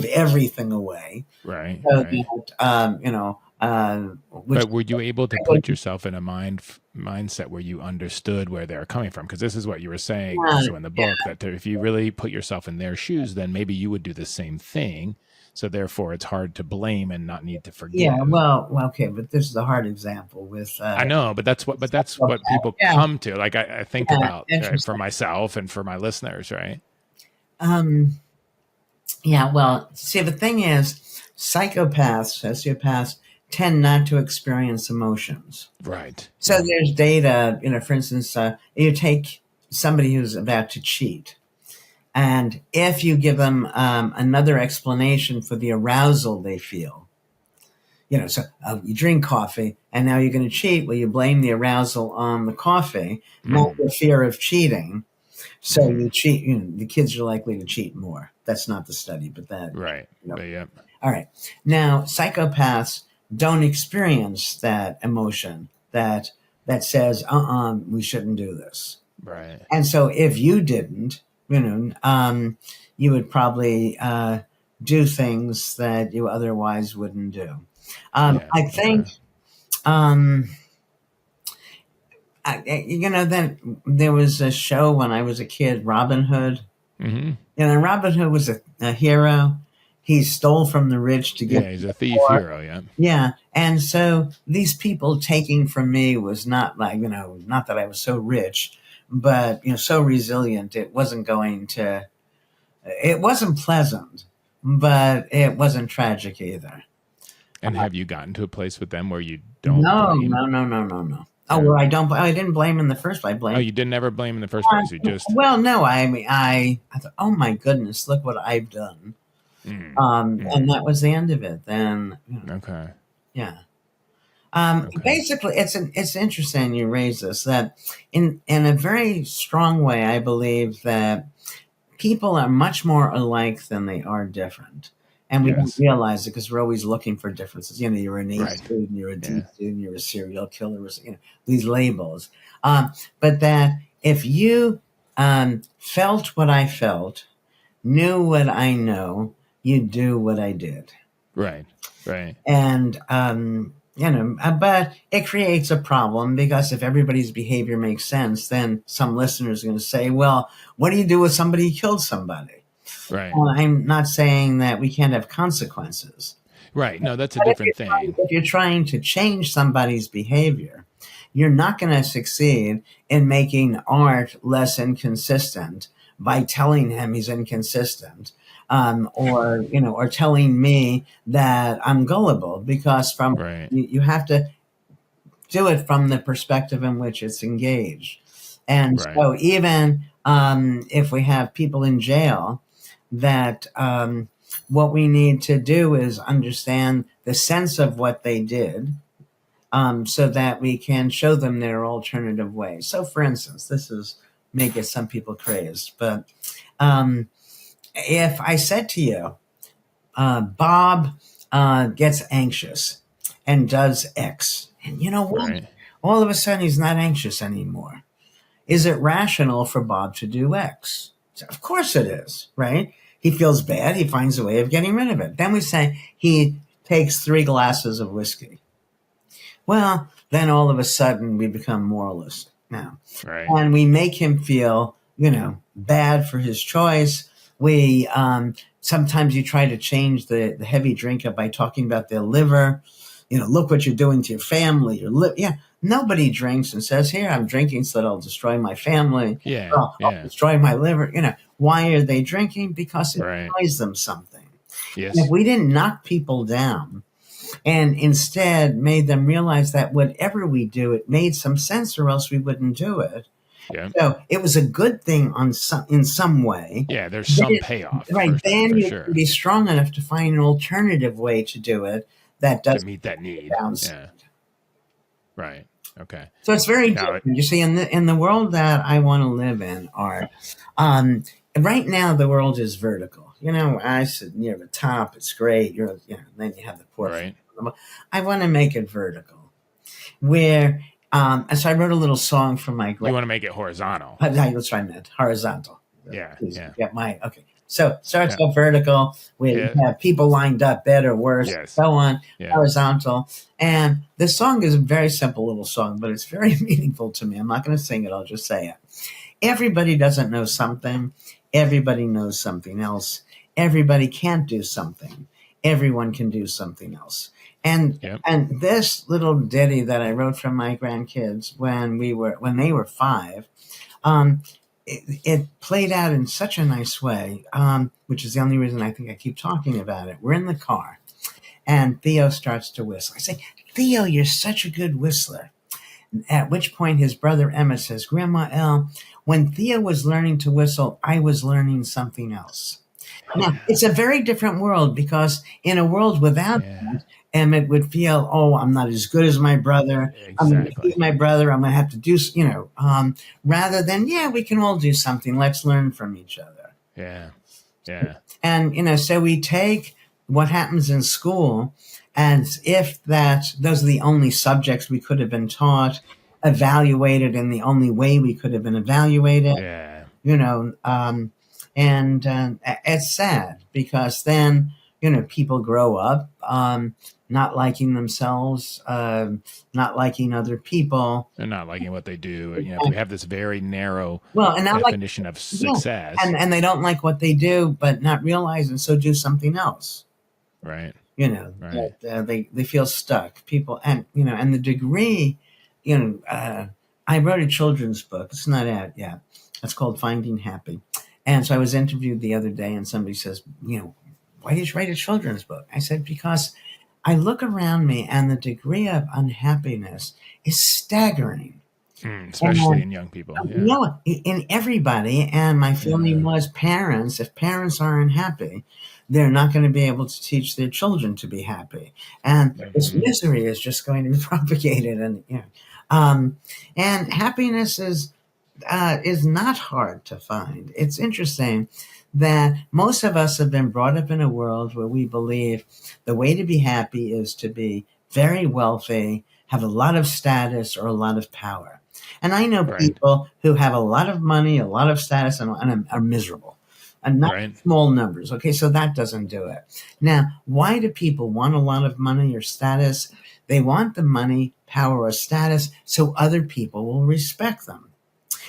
everything away. Right. So Right. that, But were you able to put yourself in a mindset where you understood where they're coming from? Because this is what you were saying also in the book, that if you really put yourself in their shoes, then maybe you would do the same thing. So therefore, it's hard to blame and not need to forgive. Yeah, well, okay, but this is a hard example with. I know, but that's what people come to. Like I think about for myself and for my listeners, right? Yeah, well, see, the thing is, sociopaths tend not to experience emotions. Right. So there's data, for instance, you take somebody who's about to cheat, and if you give them another explanation for the arousal they feel, you drink coffee and now you're going to cheat. Well, you blame the arousal on the coffee, not the fear of cheating. So you cheat, the kids are likely to cheat more. That's not the study, but that. Right. Yeah. All right. Now, psychopaths don't experience that emotion that says, we shouldn't do this. Right. And so if you didn't, you would probably do things that you otherwise wouldn't do. I think, then there was a show when I was a kid, Robin Hood. Mm-hmm. And Robin Hood was a hero. He stole from the rich to get. Yeah, he's a thief hero. Yeah. Yeah. And so these people taking from me was not like, not that I was so rich, but, so resilient. It wasn't pleasant, but it wasn't tragic either. And have you gotten to a place with them where you don't blame? No. Oh, well, I didn't blame in the first place. Oh, you didn't ever blame in the first place. You just. Well, no, I thought, oh my goodness, look what I've done. And that was the end of it. Then, Okay. Yeah. Basically, it's interesting you raise this, that in a very strong way, I believe that people are much more alike than they are different. And we don't Yes. realize it because we're always looking for differences. You're an A Right. student, you're a D Yeah. student, you're a serial killer, these labels. But that if you felt what I felt, knew what I know, you do what I did. Right. Right. And, but it creates a problem because if everybody's behavior makes sense, then some listeners are going to say, well, what do you do with somebody who killed somebody? Right. Well, I'm not saying that we can't have consequences. Right. No, that's a But different thing. if you're trying to change somebody's behavior, you're not going to succeed in making art less inconsistent by telling him he's inconsistent, or telling me that I'm gullible, because Right. you have to do it from the perspective in which it's engaged. And Right. so even if we have people in jail, that what we need to do is understand the sense of what they did, so that we can show them their alternative ways. So, for instance, may get some people crazed, but if I said to you, Bob gets anxious and does X, and you know what? Right. All of a sudden, he's not anxious anymore. Is it rational for Bob to do X? So, of course it is, right? He feels bad. He finds a way of getting rid of it. Then we say he takes 3 glasses of whiskey. Well, then all of a sudden we become moralists now. Right. And we make him feel, bad for his choice. We sometimes you try to change the heavy drinker by talking about their liver. Look what you're doing to your family. Nobody drinks and says, "Here, I'm drinking so that I'll destroy my family. Yeah. I'll destroy my liver." Why are they drinking? Because it Right. buys them something. Yes. And if we didn't knock people down and instead made them realize that whatever we do, it made some sense, or else we wouldn't do it. Yeah. So it was a good thing in some way. Yeah. There's some payoff. Right. Then for you sure. can be strong enough to find an alternative way to do it that doesn't to meet that need. downside. Yeah. Right. Okay. So it's very different. You see, in the world that I want to live in, Art, right now the world is vertical. I sit near the top. It's great. Then you have the poor. Right. I want to make it vertical, where so I wrote a little song for my. You want to make it horizontal. That's what I meant. Horizontal. Yeah. Please Yeah. get okay. So it starts off vertical, where you have people lined up, better, worse, so on. Yeah. Horizontal. And this song is a very simple little song, but it's very meaningful to me. I'm not going to sing it. I'll just say it. Everybody doesn't know something. Everybody knows something else. Everybody can't do something. Everyone can do something else. And this little ditty that I wrote for my grandkids when they were 5, it played out in such a nice way, which is the only reason I think I keep talking about it. We're in the car, and Theo starts to whistle. I say, "Theo, you're such a good whistler." At which point his brother Emmett says, "Grandma Elle, when Theo was learning to whistle, I was learning something else." Now, it's a very different world, because in a world without that, Emmett would feel, "Oh, I'm not as good as my brother. Exactly. I'm going to beat my brother. I'm going to have to do, rather than, we can all do something. Let's learn from each other." Yeah. Yeah. And, so we take what happens in school as if those are the only subjects we could have been taught, evaluated in the only way we could have been evaluated. Yeah. And it's sad, because then, people grow up not liking themselves, not liking other people. They're not liking what they do. We have this very narrow definition of success. And they don't like what they do, but not realize, and so do something else. Right. Right. They feel stuck. People, and the degree, I wrote a children's book. It's not out yet. It's called Finding Happy. And so I was interviewed the other day, and somebody says, "Why did you write a children's book?" I said, "Because I look around me, and the degree of unhappiness is staggering." Especially in young people. In everybody. And my feeling was, if parents aren't happy, they're not going to be able to teach their children to be happy. And this misery is just going to be propagated. And happiness is is not hard to find. It's interesting that most of us have been brought up in a world where we believe the way to be happy is to be very wealthy, have a lot of status, or a lot of power. And I know Right. people who have a lot of money, a lot of status, and are miserable. And not Right. small numbers. Okay, so that doesn't do it. Now, why do people want a lot of money or status? They want the money, power, or status so other people will respect them.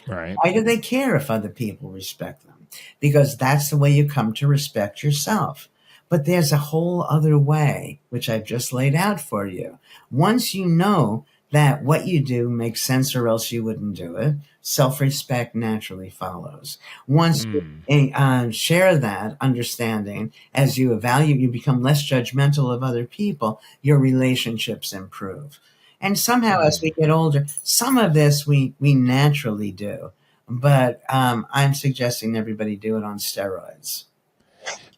Right. Why do they care if other people respect them? Because that's the way you come to respect yourself. But there's a whole other way, which I've just laid out for you. Once you know that what you do makes sense or else you wouldn't do it, self-respect naturally follows. Once you share that understanding, as you evaluate, you become less judgmental of other people, your relationships improve. And somehow, as we get older, some of this we naturally do. But I'm suggesting everybody do it on steroids.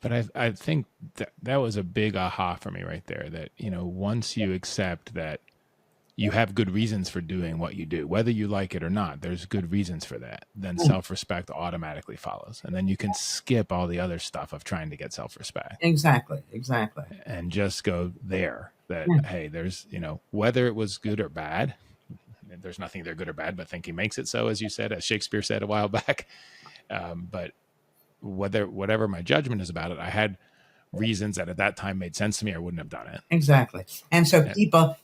But I think that was a big aha for me right there. That, you know, once you accept that you have good reasons for doing what you do, whether you like it or not, there's good reasons for that, then self-respect automatically follows. And then you can skip all the other stuff of trying to get self-respect. Exactly. And just go there that, hey, there's, you know, whether it was good or bad, there's nothing there good or bad, but thinking makes it so, as you said, as Shakespeare said a while back. But whatever my judgment is about it, I had reasons that at that time made sense to me, I wouldn't have done it. Exactly. And so people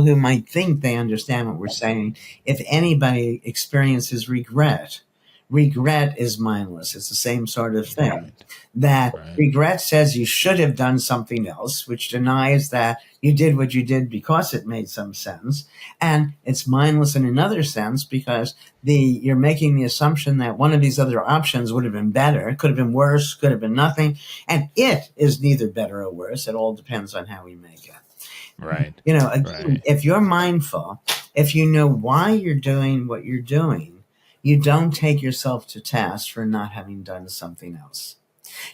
who might think they understand what we're saying, if anybody experiences regret is mindless. It's the same sort of thing. Right. That regret says you should have done something else, which denies that you did what you did because it made some sense. And it's mindless in another sense because you're making the assumption that one of these other options would have been better. It could have been worse, could have been nothing. And it is neither better or worse. It all depends on how we make it. Right. You know, again, if you're mindful, if you know why you're doing what you're doing, you don't take yourself to task for not having done something else.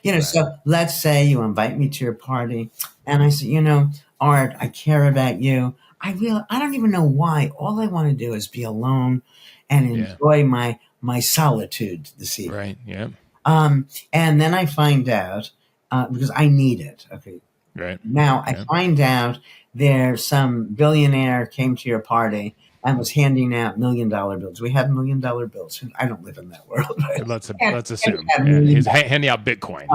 You know, so let's say you invite me to your party and I say, you know, Art, I care about you. I don't even know why. All I want to do is be alone and enjoy my solitude this evening. Right. Yeah. And then I find out, because I need it. Okay. Right. Now I find out there's some billionaire came to your party and was handing out $1 million bills. We have $1 million bills. I don't live in that world. Right? Let's assume he's handing out Bitcoin.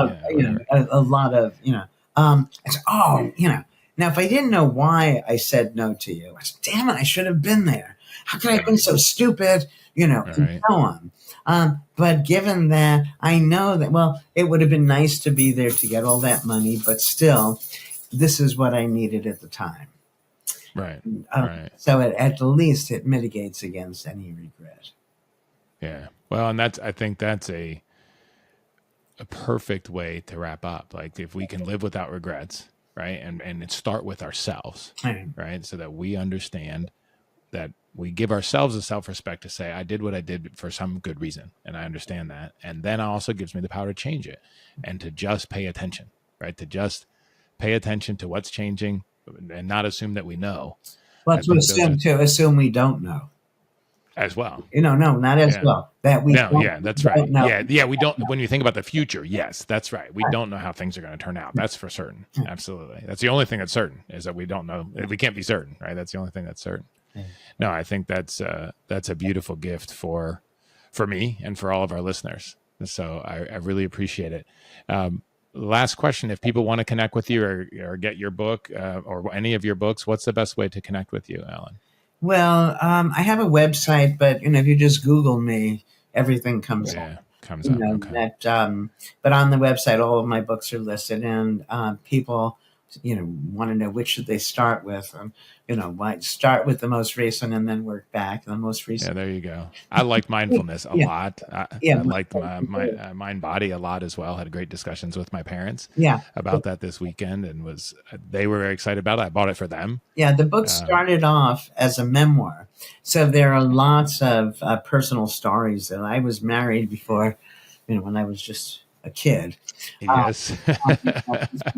A lot of, I said, now if I didn't know why I said no to you, I said, damn it, I should have been there. How could I have been so stupid? And so on. But given that I know that, well, it would have been nice to be there to get all that money, but still, this is what I needed at the time. Right. So at the least it mitigates against any regret. Yeah. Well, and I think that's a perfect way to wrap up. Like if we can live without regrets, right? And start with ourselves, right? So that we understand that we give ourselves a self-respect to say, I did what I did for some good reason. And I understand that. And then it also gives me the power to change it and to just pay attention, right? To just pay attention to what's changing and not assume that we know. Well, to assume we don't know. As well. No, not as well. That we that's right. Yeah, we don't. When you think about the future, yes, that's right. We don't know how things are going to turn out. That's for certain. Absolutely. That's the only thing that's certain is that we don't know. We can't be certain, right? That's the only thing that's certain. No, I think that's a beautiful gift for me and for all of our listeners. So I really appreciate it. Last question: if people want to connect with you or get your book or any of your books, what's the best way to connect with you, Alan? Well, I have a website, but if you just Google me, everything comes up. Comes up. Okay. But on the website, all of my books are listed, and people, want to know which should they start with, and why start with the most recent and then work back. The most recent. Yeah, there you go. I liked mindfulness a lot. I liked my mind body a lot as well. Had great discussions with my parents about that this weekend, and they were very excited about it. I bought it for them. Yeah, the book started off as a memoir, so there are lots of personal stories. That I was married before, when I was just a kid. Yes.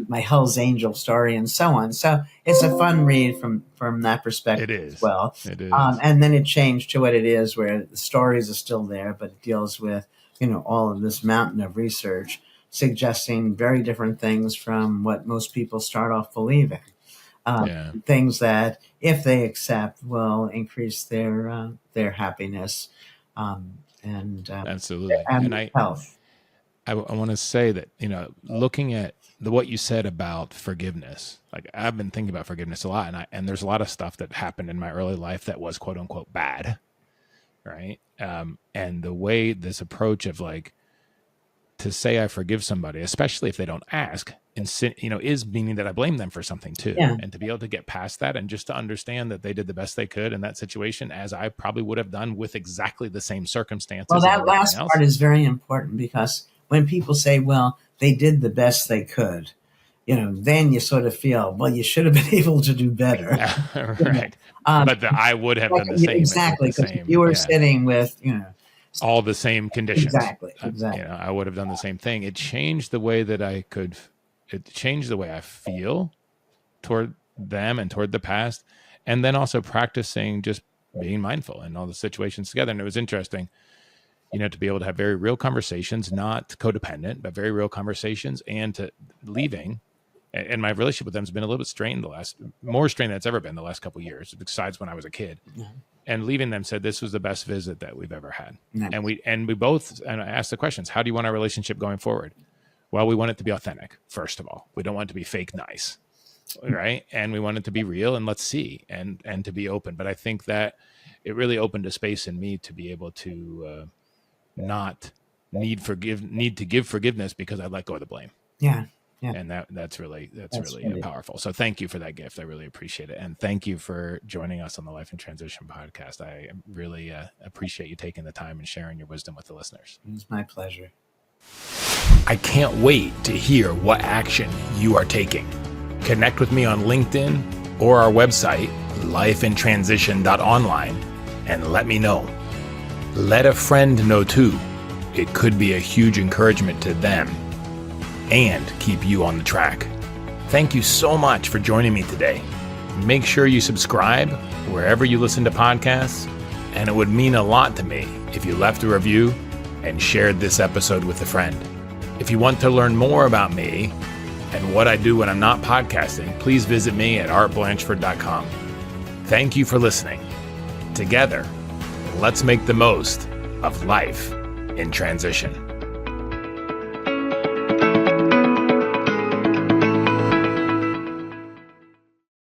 My Hell's Angel story and so on. So it's a fun read from that perspective It is. as well. It is. And then it changed to what it is, where the stories are still there, but it deals with, all of this mountain of research suggesting very different things from what most people start off believing. Things that, if they accept, will increase their happiness and Absolutely. and health. I want to say that, looking at what you said about forgiveness, like I've been thinking about forgiveness a lot, and there's a lot of stuff that happened in my early life that was quote unquote bad. Right. And the way this approach of like, to say I forgive somebody, especially if they don't ask, is meaning that I blame them for something too. Yeah. And to be able to get past that and just to understand that they did the best they could in that situation, as I probably would have done with exactly the same circumstances. Well, that last part is very important, because when people say, well, they did the best they could, then you sort of feel, well, you should have been able to do better. Right. But I would have done the same. Exactly. Because you were sitting with, all the same conditions. Exactly. I would have done the same thing. It changed the way that it changed the way I feel toward them and toward the past. And then also practicing just being mindful in all the situations together. And it was interesting, to be able to have very real conversations, not codependent, but very real conversations, and to leaving. And my relationship with them has been a little bit strained more strained than it's ever been the last couple of years, besides when I was a kid. Yeah. And leaving them said, this was the best visit that we've ever had. Nice. And we both, and I asked the questions, how do you want our relationship going forward? Well, we want it to be authentic, first of all. We don't want it to be fake nice, right? And we want it to be real, and let's see, and to be open. But I think that it really opened a space in me to be able to not need to give forgiveness because I let go of the blame. Yeah. Yeah. And that's really powerful. So thank you for that gift. I really appreciate it. And thank you for joining us on the Life in Transition podcast. I really appreciate you taking the time and sharing your wisdom with the listeners. It's my pleasure. I can't wait to hear what action you are taking. Connect with me on LinkedIn or our website, lifeintransition.online, and let me know. Let a friend know too. It could be a huge encouragement to them and keep you on the track. Thank you so much for joining me today. Make sure you subscribe wherever you listen to podcasts, and it would mean a lot to me if you left a review and shared this episode with a friend. If you want to learn more about me and what I do when I'm not podcasting, please visit me at artblanchford.com. Thank you for listening. Together, let's make the most of life in transition.